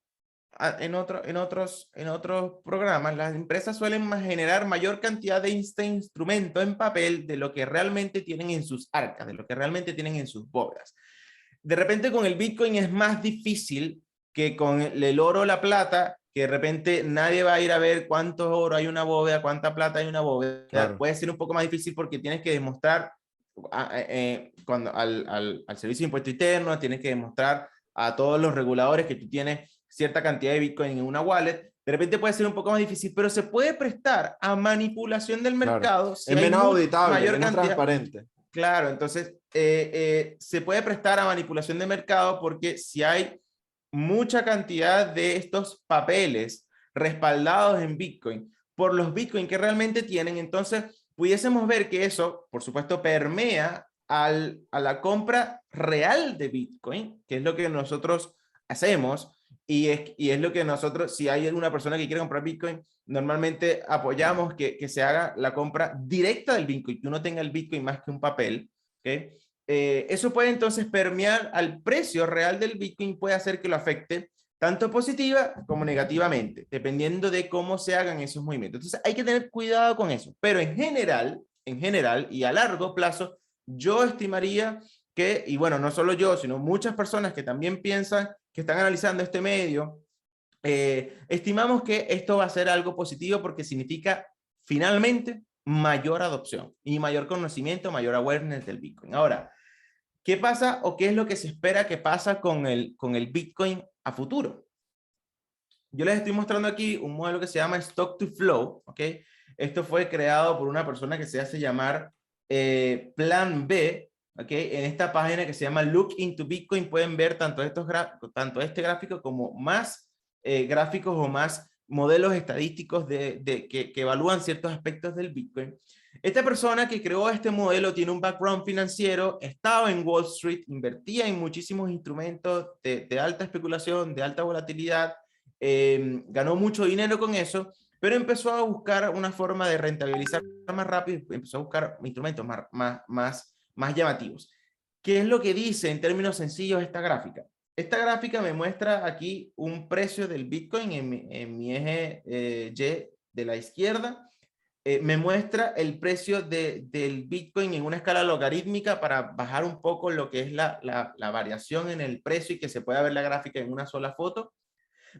en otros programas, las empresas suelen generar mayor cantidad de este instrumento en papel de lo que realmente tienen en sus arcas, de lo que realmente tienen en sus bóvedas. De repente con el Bitcoin es más difícil que con el oro o la plata, que de repente nadie va a ir a ver cuánto oro hay en una bóveda, cuánta plata hay en una bóveda. Claro. Puede ser un poco más difícil porque tienes que demostrar al servicio de impuesto interno, tienes que demostrar a todos los reguladores que tú tienes cierta cantidad de Bitcoin en una wallet, de repente puede ser un poco más difícil, pero se puede prestar a manipulación del Claro. mercado si Es hay menos auditable, mayor menos cantidad. transparente. Claro, entonces se puede prestar a manipulación de mercado porque si hay mucha cantidad de estos papeles respaldados en Bitcoin por los Bitcoin que realmente tienen, entonces pudiésemos ver que eso, por supuesto, permea a la compra real de Bitcoin, que es lo que nosotros hacemos, y es lo que nosotros, si hay alguna persona que quiere comprar Bitcoin, normalmente apoyamos que se haga la compra directa del Bitcoin, que uno tenga el Bitcoin más que un papel, ¿ok? Eso puede entonces permear al precio real del Bitcoin, puede hacer que lo afecte tanto positiva como negativamente, dependiendo de cómo se hagan esos movimientos. Entonces hay que tener cuidado con eso, pero en general y a largo plazo, yo estimaría que, y bueno, no solo yo, sino muchas personas que también piensan, que están analizando este medio, estimamos que esto va a ser algo positivo porque significa finalmente mayor adopción y mayor conocimiento, mayor awareness del Bitcoin. Ahora, ¿qué pasa o qué es lo que se espera que pasa con el Bitcoin a futuro? Yo les estoy mostrando aquí un modelo que se llama Stock to Flow, ¿ok? Esto fue creado por una persona que se hace llamar Plan B, ¿ok? En esta página que se llama Look into Bitcoin pueden ver tanto este gráfico como más gráficos o más modelos estadísticos que evalúan ciertos aspectos del Bitcoin. Esta persona que creó este modelo tiene un background financiero, estaba en Wall Street, invertía en muchísimos instrumentos de alta especulación, de alta volatilidad, ganó mucho dinero con eso, pero empezó a buscar una forma de rentabilizar más rápido, empezó a buscar instrumentos más llamativos. ¿Qué es lo que dice en términos sencillos esta gráfica? Esta gráfica me muestra aquí un precio del Bitcoin en mi eje Y de la izquierda. Me muestra el precio del Bitcoin en una escala logarítmica para bajar un poco lo que es la variación en el precio y que se pueda ver la gráfica en una sola foto.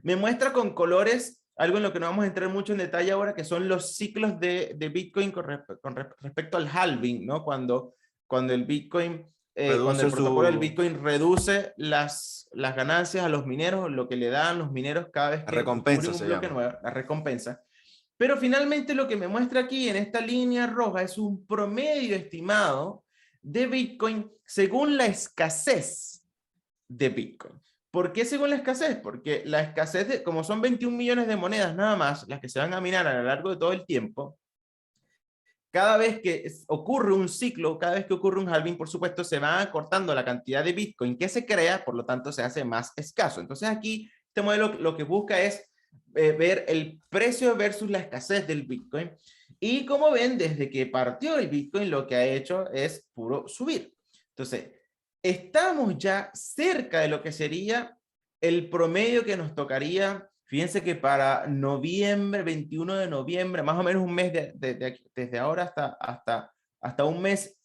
Me muestra con colores algo en lo que no vamos a entrar mucho en detalle ahora, que son los ciclos de Bitcoin respecto al halving, ¿no? Cuando el Bitcoin, cuando el Reduce protocolo del su Bitcoin reduce las ganancias a los mineros, lo que le dan los mineros cada vez la que descubren recompensa, un se bloque llama. nuevo, la recompensa. Pero finalmente lo que me muestra aquí en esta línea roja es un promedio estimado de Bitcoin según la escasez de Bitcoin. ¿Por qué según la escasez? Porque la escasez, como son 21 millones de monedas nada más, las que se van a minar a lo largo de todo el tiempo, cada vez que ocurre un ciclo, cada vez que ocurre un halving, por supuesto, se va acortando la cantidad de Bitcoin que se crea, por lo tanto se hace más escaso. Entonces aquí este modelo lo que busca es ver el precio versus la escasez del Bitcoin. Y como ven, desde que partió el Bitcoin, lo que ha hecho es puro subir. Entonces, estamos ya cerca de lo que sería el promedio que nos tocaría. Fíjense que para noviembre, 21 de noviembre, más o menos un mes desde ahora hasta un mes,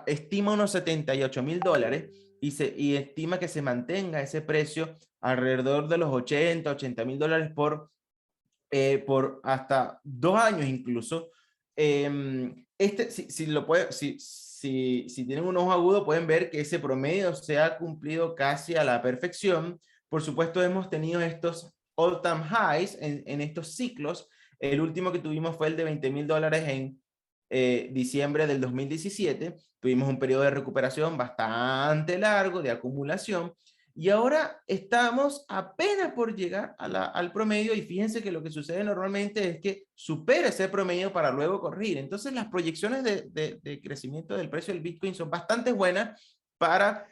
estima unos $78,000 y estima que se mantenga ese precio alrededor de los $80,000 por hasta 2 años incluso. Si tienen un ojo agudo, pueden ver que ese promedio se ha cumplido casi a la perfección. Por supuesto, hemos tenido estos all-time highs en estos ciclos. El último que tuvimos fue el de $20,000 en diciembre del 2017. Tuvimos un periodo de recuperación bastante largo, de acumulación, y ahora estamos apenas por llegar al promedio y fíjense que lo que sucede normalmente es que supera ese promedio para luego corregir. Entonces las proyecciones de crecimiento del precio del Bitcoin son bastante buenas para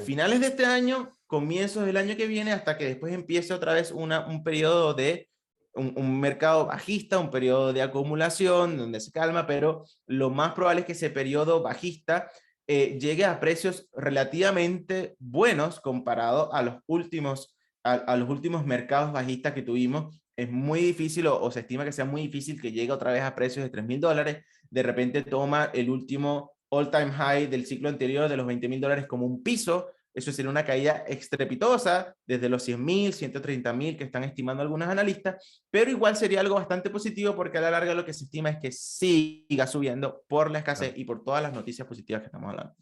finales de este año, comienzos del año que viene, hasta que después empiece otra vez un periodo de un mercado bajista, un periodo de acumulación donde se calma, pero lo más probable es que ese periodo bajista llegue a precios relativamente buenos comparado a los últimos mercados bajistas que tuvimos. Es muy difícil o se estima que sea muy difícil que llegue otra vez a precios de $3,000. De repente toma el último all-time high del ciclo anterior de los $20,000 como un piso. Eso sería una caída estrepitosa desde los 100,000, 130,000 que están estimando algunos analistas, pero igual sería algo bastante positivo porque a la larga lo que se estima es que siga subiendo por la escasez y por todas las noticias positivas que estamos hablando.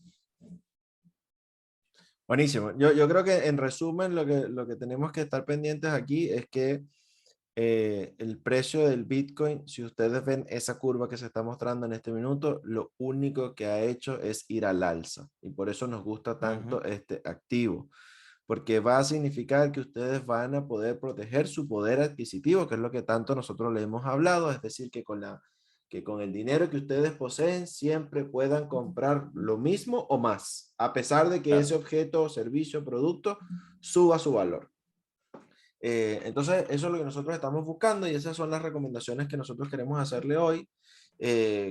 Buenísimo. Yo creo que en resumen lo que tenemos que estar pendientes aquí es que el precio del Bitcoin, si ustedes ven esa curva que se está mostrando en este minuto, lo único que ha hecho es ir al alza. Y por eso nos gusta Ujú. tanto este activo, porque va a significar que ustedes van a poder proteger su poder adquisitivo, que es lo que tanto nosotros le hemos hablado, es decir, que con el dinero que ustedes poseen siempre puedan comprar lo mismo o más, a pesar de que ese Claro. objeto, servicio, producto suba su valor. Entonces, eso es lo que nosotros estamos buscando y esas son las recomendaciones que nosotros queremos hacerle hoy.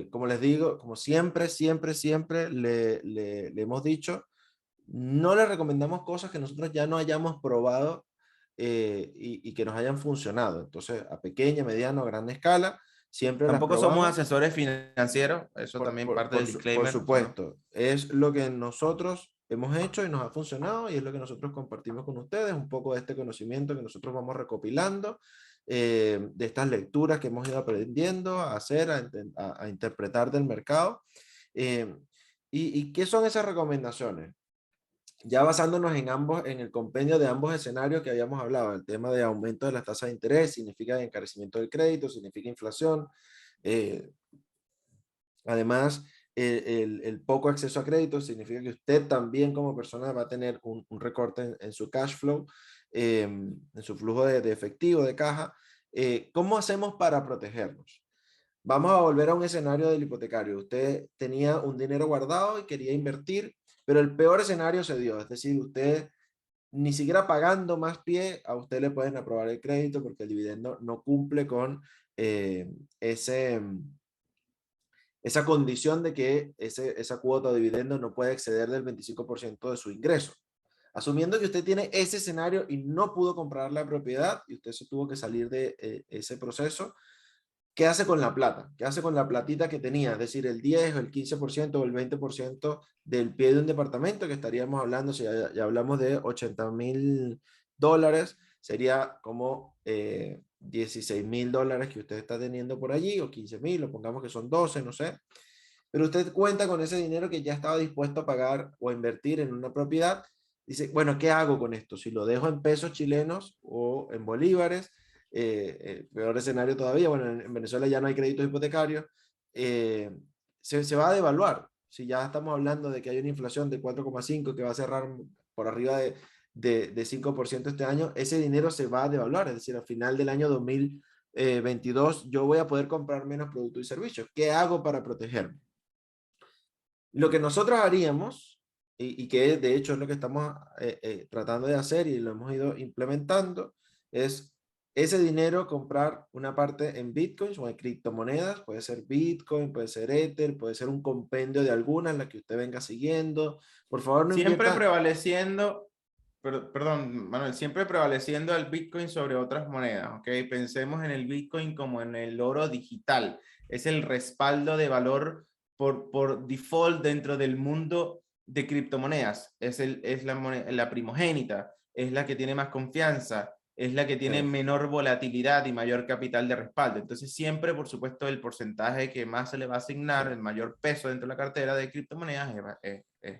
Como les digo, como siempre, siempre, siempre le hemos dicho, no le recomendamos cosas que nosotros ya no hayamos probado y que nos hayan funcionado. Entonces, a pequeña, mediana o grande escala, siempre las Tampoco somos probamos asesores financieros, eso también parte del por disclaimer, ¿no? supuesto, es lo que nosotros hemos hecho y nos ha funcionado y es lo que nosotros compartimos con ustedes, un poco de este conocimiento que nosotros vamos recopilando, de estas lecturas que hemos ido aprendiendo a hacer, a interpretar del mercado. Eh, y qué son esas recomendaciones? Ya basándonos en ambos, en el compendio de ambos escenarios que habíamos hablado, el tema de aumento de las tasas de interés significa encarecimiento del crédito, significa inflación, eh, además, el poco acceso a crédito significa que usted también como persona va a tener un recorte en su cash flow, en su flujo de efectivo, de caja. ¿Cómo hacemos para protegernos? Vamos a volver a un escenario del hipotecario. Usted tenía un dinero guardado y quería invertir, pero el peor escenario se dio. Es decir, usted ni siquiera pagando más pie, a usted le pueden aprobar el crédito porque el dividendo no cumple con eh, ese esa condición de que esa cuota de dividendo no puede exceder del 25% de su ingreso. Asumiendo que usted tiene ese escenario y no pudo comprar la propiedad y usted se tuvo que salir de ese proceso, ¿qué hace con la plata? ¿Qué hace con la platita que tenía? Es decir, el 10 o el 15% o el 20% del pie de un departamento, que estaríamos hablando, si ya hablamos de $80,000, sería como $16,000 que usted está teniendo por allí, o 15,000, o pongamos que son 12, no sé. Pero usted cuenta con ese dinero que ya estaba dispuesto a pagar o a invertir en una propiedad. Dice, bueno, ¿qué hago con esto? Si lo dejo en pesos chilenos o en bolívares, peor escenario todavía, bueno, en Venezuela ya no hay créditos hipotecarios, eh, se va a devaluar. Si ya estamos hablando de que hay una inflación de 4,5 que va a cerrar por arriba de 5% este año, ese dinero se va a devaluar. Es decir, al final del año 2022 yo voy a poder comprar menos productos y servicios. ¿Qué hago para protegerme? Lo que nosotros haríamos, y que de hecho es lo que estamos tratando de hacer y lo hemos ido implementando, es ese dinero comprar una parte en bitcoins o en criptomonedas, puede ser bitcoin, puede ser ether, puede ser un compendio de algunas, las que usted venga siguiendo. Por favor, no Siempre invierta. prevaleciendo, perdón, Manuel, siempre prevaleciendo el Bitcoin sobre otras monedas, ¿ok? Pensemos en el Bitcoin como en el oro digital. Es el respaldo de valor por default dentro del mundo de criptomonedas. Es la primogénita, es la que tiene más confianza, es la que tiene Sí. menor volatilidad y mayor capital de respaldo. Entonces, siempre, por supuesto, el porcentaje que más se le va a asignar, Sí. el mayor peso dentro de la cartera de criptomonedas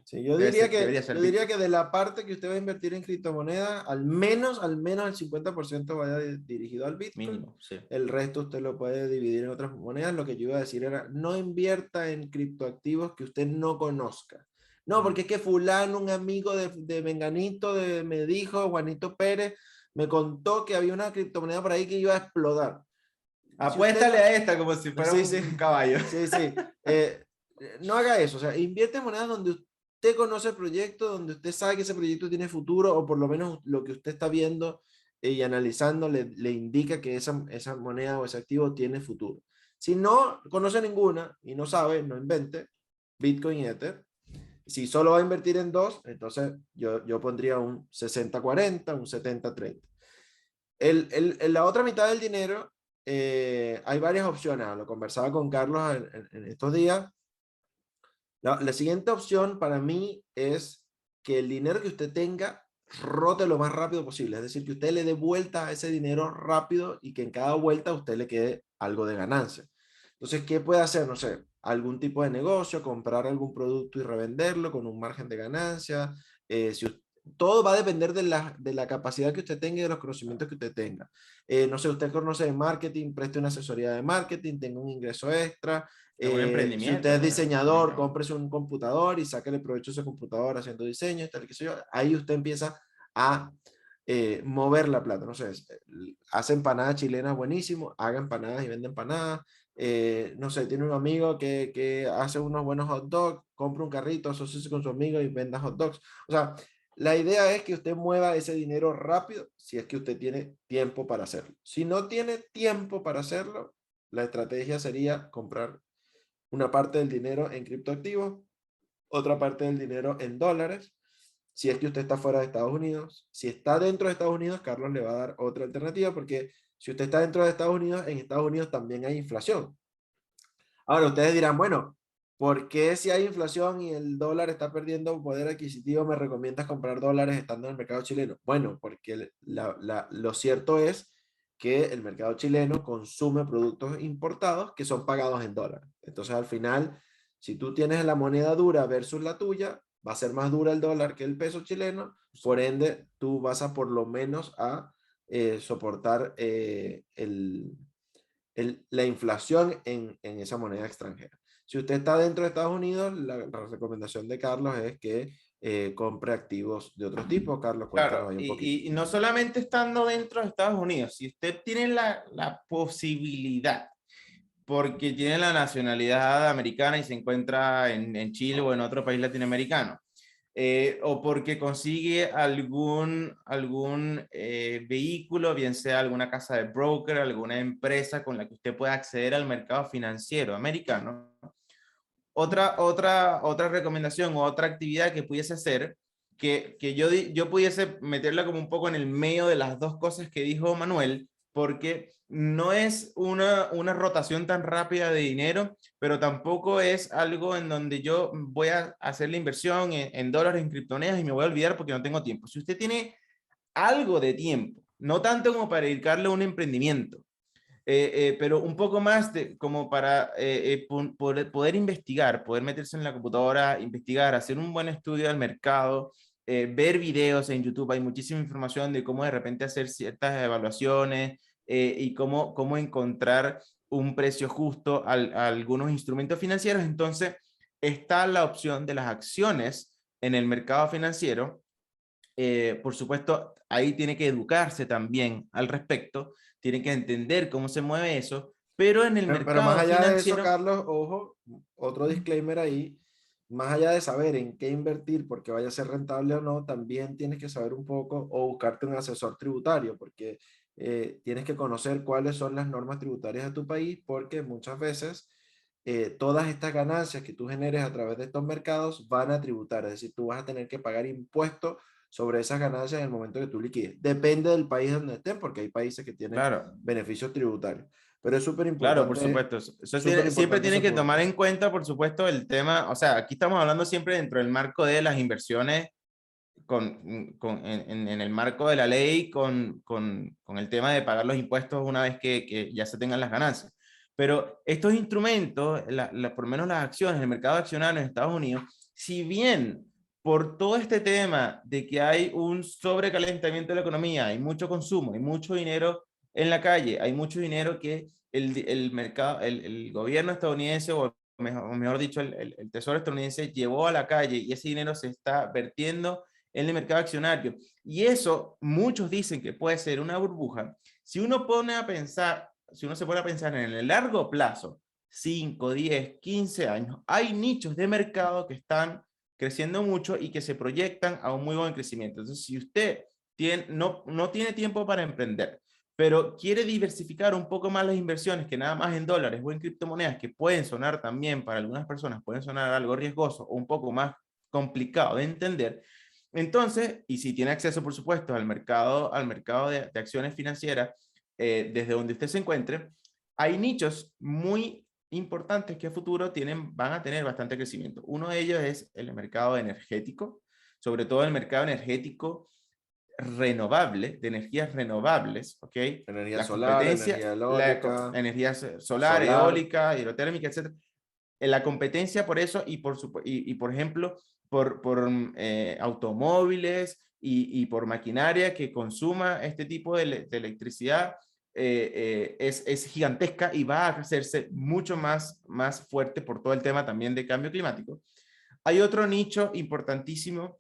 Sí, debería ser yo diría Bitcoin. que de la parte que usted va a invertir en criptomonedas, al menos el 50% vaya dirigido al Bitcoin. Mínimo, sí. El resto usted lo puede dividir en otras monedas. Lo que yo iba a decir era, no invierta en criptoactivos que usted no conozca. No, Mm. porque es que fulano, un amigo de Menganito, me dijo, Juanito Pérez, me contó que había una criptomoneda por ahí que iba a explotar. Si usted Apuéstale no, a esta como si fuera sí, sí, un caballo. sí, sí. No haga eso, o sea, invierte en monedas donde usted conoce el proyecto, donde usted sabe que ese proyecto tiene futuro, o por lo menos lo que usted está viendo y analizando le indica que esa moneda o ese activo tiene futuro. Si no conoce ninguna y no sabe, no invente Bitcoin y Ether. Si solo va a invertir en dos, entonces yo pondría un 60-40, un 70-30. La otra mitad del dinero, hay varias opciones. Lo conversaba con Carlos en estos días. La siguiente opción para mí es que el dinero que usted tenga rote lo más rápido posible. Es decir, que usted le dé vuelta a ese dinero rápido y que en cada vuelta a usted le quede algo de ganancia. Entonces, ¿qué puede hacer? No sé, algún tipo de negocio, comprar algún producto y revenderlo con un margen de ganancia. Si todo va a depender de la capacidad que usted tenga y de los conocimientos que usted tenga. No sé, usted conoce de marketing, preste una asesoría de marketing, tenga un ingreso extra. Es un Si usted emprendimiento, es pues, al fin y al diseñador, cabo. cómprese un computador y sáquele provecho a ese computador haciendo diseños, tal, qué sé yo. Ahí usted empieza a mover la plata. No sé, hace empanadas chilenas buenísimo, haga empanadas y vende empanadas. No sé, tiene un amigo que hace unos buenos hot dogs, compra un carrito, asocie con su amigo y venda hot dogs. O sea, la idea es que usted mueva ese dinero rápido si es que usted tiene tiempo para hacerlo. Si no tiene tiempo para hacerlo, la estrategia sería comprar una parte del dinero en criptoactivos, otra parte del dinero en dólares. Si es que usted está fuera de Estados Unidos, si está dentro de Estados Unidos, Carlos le va a dar otra alternativa porque si usted está dentro de Estados Unidos, en Estados Unidos también hay inflación. Ahora, ustedes dirán, bueno, ¿por qué si hay inflación y el dólar está perdiendo poder adquisitivo, me recomiendas comprar dólares estando en el mercado chileno? Bueno, porque lo cierto es que el mercado chileno consume productos importados que son pagados en dólares. Entonces, al final, si tú tienes la moneda dura versus la tuya, va a ser más dura el dólar que el peso chileno, por ende, tú vas a por lo menos a soportar la inflación en esa moneda extranjera. Si usted está dentro de Estados Unidos, la recomendación de Carlos es que compre activos de otro tipo. Carlos, cuéntanos Claro, ahí un poquito. y no solamente estando dentro de Estados Unidos, si usted tiene la posibilidad, porque tiene la nacionalidad americana y se encuentra en Chile o en otro país latinoamericano, o porque consigue algún vehículo, bien sea alguna casa de broker, alguna empresa con la que usted pueda acceder al mercado financiero americano. Otra recomendación o otra actividad que pudiese hacer, que yo pudiese meterla como un poco en el medio de las dos cosas que dijo Manuel, porque no es una rotación tan rápida de dinero, pero tampoco es algo en donde yo voy a hacer la inversión en dólares, en criptomonedas y me voy a olvidar porque no tengo tiempo. Si usted tiene algo de tiempo, no tanto como para dedicarle a un emprendimiento, pero un poco más como para poder investigar, poder meterse en la computadora, investigar, hacer un buen estudio del mercado, ver videos en YouTube. Hay muchísima información de cómo de repente hacer ciertas evaluaciones y cómo encontrar un precio justo a algunos instrumentos financieros. Entonces, está la opción de las acciones en el mercado financiero. Por supuesto, ahí tiene que educarse también al respecto, tiene que entender cómo se mueve eso, pero en el Pero más mercado allá de eso, financiero, Carlos, ojo, otro disclaimer ahí, más allá de saber en qué invertir porque vaya a ser rentable o no, también tienes que saber un poco o buscarte un asesor tributario porque tienes que conocer cuáles son las normas tributarias de tu país porque muchas veces todas estas ganancias que tú generes a través de estos mercados van a tributar, es decir, tú vas a tener que pagar impuestos sobre esas ganancias en el momento que tú liquides. Depende del país donde estén porque hay países que tienen claro, beneficios tributarios. Pero es claro, por supuesto, eso súper siempre importante tiene ese que tomar punto. en cuenta, por supuesto, el tema, o sea, aquí estamos hablando siempre dentro del marco de las inversiones en el marco de la ley con el tema de pagar los impuestos una vez que ya se tengan las ganancias. Pero estos instrumentos, por lo menos las acciones, el mercado accionario en Estados Unidos, si bien por todo este tema de que hay un sobrecalentamiento de la economía, hay mucho consumo, hay mucho dinero en la calle, hay mucho dinero que el mercado, el gobierno estadounidense o mejor dicho, el tesoro estadounidense llevó a la calle y ese dinero se está vertiendo en el mercado accionario. Y eso, muchos dicen que puede ser una burbuja. Si uno pone a pensar, si uno se pone a pensar en el largo plazo, 5, 10, 15 años, hay nichos de mercado que están creciendo mucho y que se proyectan a un muy buen crecimiento. Entonces, si usted no tiene tiempo para emprender, pero quiere diversificar un poco más las inversiones que nada más en dólares o en criptomonedas, que pueden sonar también para algunas personas, pueden sonar algo riesgoso o un poco más complicado de entender, entonces, y si tiene acceso, por supuesto, al mercado de acciones financieras, desde donde usted se encuentre, hay nichos muy importantes que a futuro van a tener bastante crecimiento. Uno de ellos es el mercado energético, sobre todo el mercado energético renovable, de energías renovables, ¿ok? Energía La solar, competencia, energía la eólica, energía solar, solar. eólica, hidrotérmica, etcétera, en la competencia por eso y por ejemplo, por automóviles, y por maquinaria que consuma este tipo de electricidad es gigantesca y va a hacerse mucho más fuerte por todo el tema también de cambio climático. Hay otro nicho importantísimo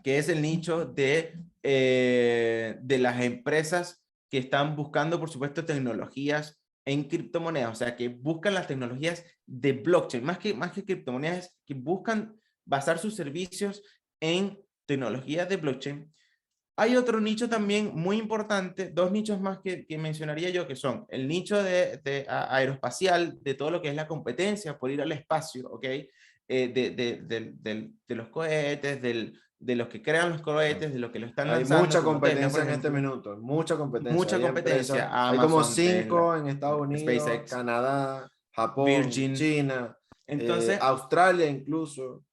que es el nicho de las empresas que están buscando, por supuesto, tecnologías en criptomonedas, o sea, que buscan las tecnologías de blockchain, más que criptomonedas, que buscan basar sus servicios en tecnologías de blockchain. Hay otro nicho también muy importante, dos nichos más que mencionaría yo, que son el nicho aeroespacial, de todo lo que es la competencia por ir al espacio, ¿ok? De los cohetes, de los que crean los cohetes, de los que lo están Hay lanzando, mucha como Tesla, por competencia en este ejemplo. minuto, mucha competencia. Mucha Hay empresas, competencia, hay como Amazon, Tesla, 5 en Estados Unidos, SpaceX, Canadá, Japón, Virgin. China, Entonces, Australia incluso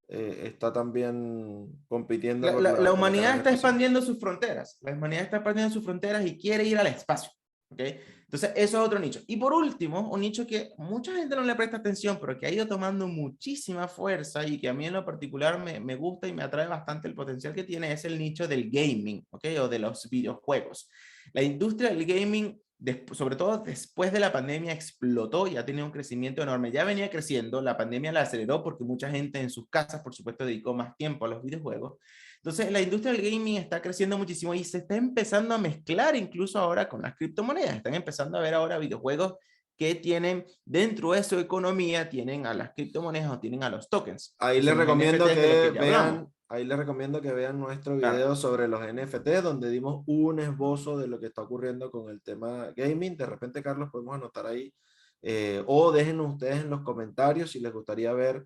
está también compitiendo la por los humanidad canales está espaciales. expandiendo sus fronteras. La humanidad está expandiendo sus fronteras y quiere ir al espacio. ¿Okay? Entonces, eso es otro nicho. Y por último, un nicho que mucha gente no le presta atención, pero que ha ido tomando muchísima fuerza y que a mí en lo particular me gusta y me atrae bastante el potencial que tiene, es el nicho del gaming, ¿okay? O de los videojuegos. La industria del gaming, sobre todo después de la pandemia, explotó y ha tenido un crecimiento enorme. Ya venía creciendo, la pandemia la aceleró porque mucha gente en sus casas, por supuesto, dedicó más tiempo a los videojuegos. Entonces, la industria del gaming está creciendo muchísimo y se está empezando a mezclar incluso ahora con las criptomonedas. Están empezando a ver ahora videojuegos que tienen dentro de su economía, tienen a las criptomonedas o tienen a los tokens, Ahí que les son los recomiendo NFTs de los que que ya hablamos. vean, ahí les recomiendo que vean nuestro Claro. video sobre los NFT, donde dimos un esbozo de lo que está ocurriendo con el tema gaming. De repente, Carlos, podemos anotar ahí. O déjenos ustedes en los comentarios si les gustaría ver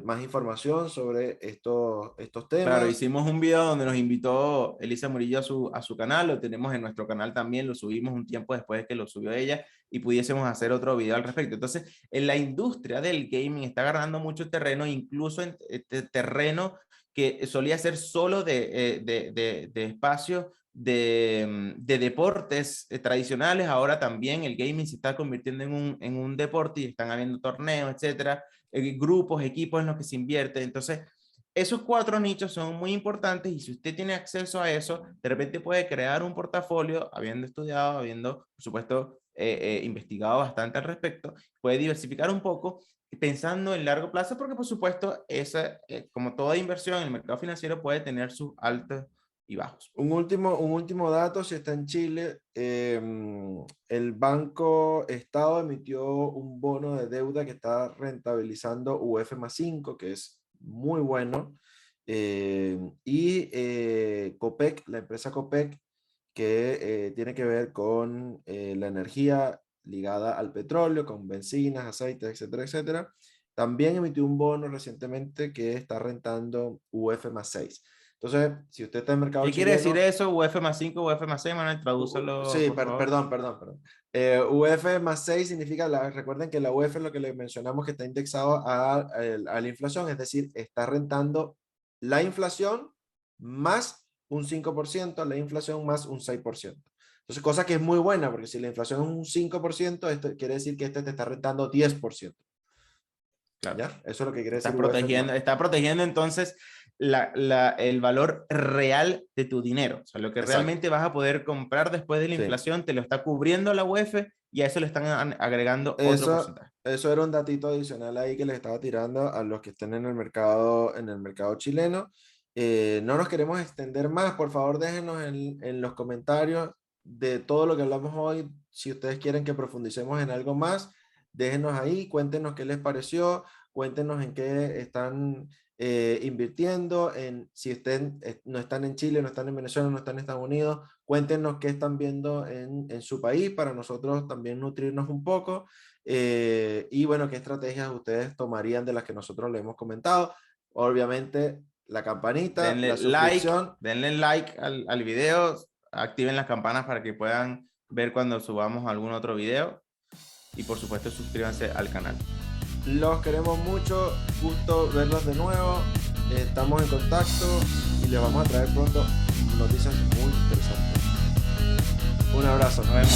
más información sobre estos Claro, temas. hicimos un video donde nos invitó Elisa Murillo a su canal, lo tenemos en nuestro canal también, lo subimos un tiempo después de que lo subió ella y pudiésemos hacer otro video al respecto. Entonces, en la industria del gaming está ganando mucho terreno, incluso en este terreno que solía ser solo de espacios de deportes tradicionales, ahora también el gaming se está convirtiendo en un deporte y están habiendo torneos, etcétera, grupos, equipos en los que se invierte. Entonces, esos 4 nichos son muy importantes y si usted tiene acceso a eso, de repente puede crear un portafolio, habiendo estudiado, habiendo, por supuesto, investigado bastante al respecto, puede diversificar un poco pensando en largo plazo, porque por supuesto, esa, como toda inversión en el mercado financiero puede tener sus altos y bajos. Un último dato, si está en Chile, el Banco Estado emitió un bono de deuda que está rentabilizando UF más 5, que es muy bueno. Copec, la empresa Copec, que tiene que ver con la energía ligada al petróleo, con bencinas, aceites, etcétera, etcétera, también emitió un bono recientemente que está rentando UF más 6. Entonces, si usted está en el mercado ¿Qué quiere decir chileno, eso? UF más 5, UF más 6, Manuel, tradúcelo, sí, por favor. perdón. UF más 6 significa, recuerden que la UF es lo que le mencionamos que está indexado a la inflación, es decir, está rentando la inflación más un 5%, la inflación más un 6%. Entonces, cosa que es muy buena, porque si la inflación es un 5%, esto quiere decir que este te está rentando 10%. Claro. ¿Ya? Eso es lo que quiere decir. Está protegiendo entonces el valor real de tu dinero. O sea, lo que Exacto. realmente vas a poder comprar después de la inflación, te lo está cubriendo la UEF y a eso le están agregando otro porcentaje. Eso era un datito adicional ahí que les estaba tirando a los que estén en el mercado chileno. No nos queremos extender más. Por favor, déjenos en los comentarios de todo lo que hablamos hoy. Si ustedes quieren que profundicemos en algo más, déjenos ahí, cuéntenos qué les pareció, cuéntenos en qué están invirtiendo, si ustedes no están en Chile, no están en Venezuela, no están en Estados Unidos, cuéntenos qué están viendo en su país para nosotros también nutrirnos un poco y bueno, qué estrategias ustedes tomarían de las que nosotros le hemos comentado. Obviamente la campanita, la suscripción. Denle like al video, activen las campanas para que puedan ver cuando subamos algún otro video. Y por supuesto suscríbanse al canal. Los queremos mucho, gusto verlos de nuevo, estamos en contacto y les vamos a traer pronto noticias muy interesantes. Un abrazo. Nos vemos.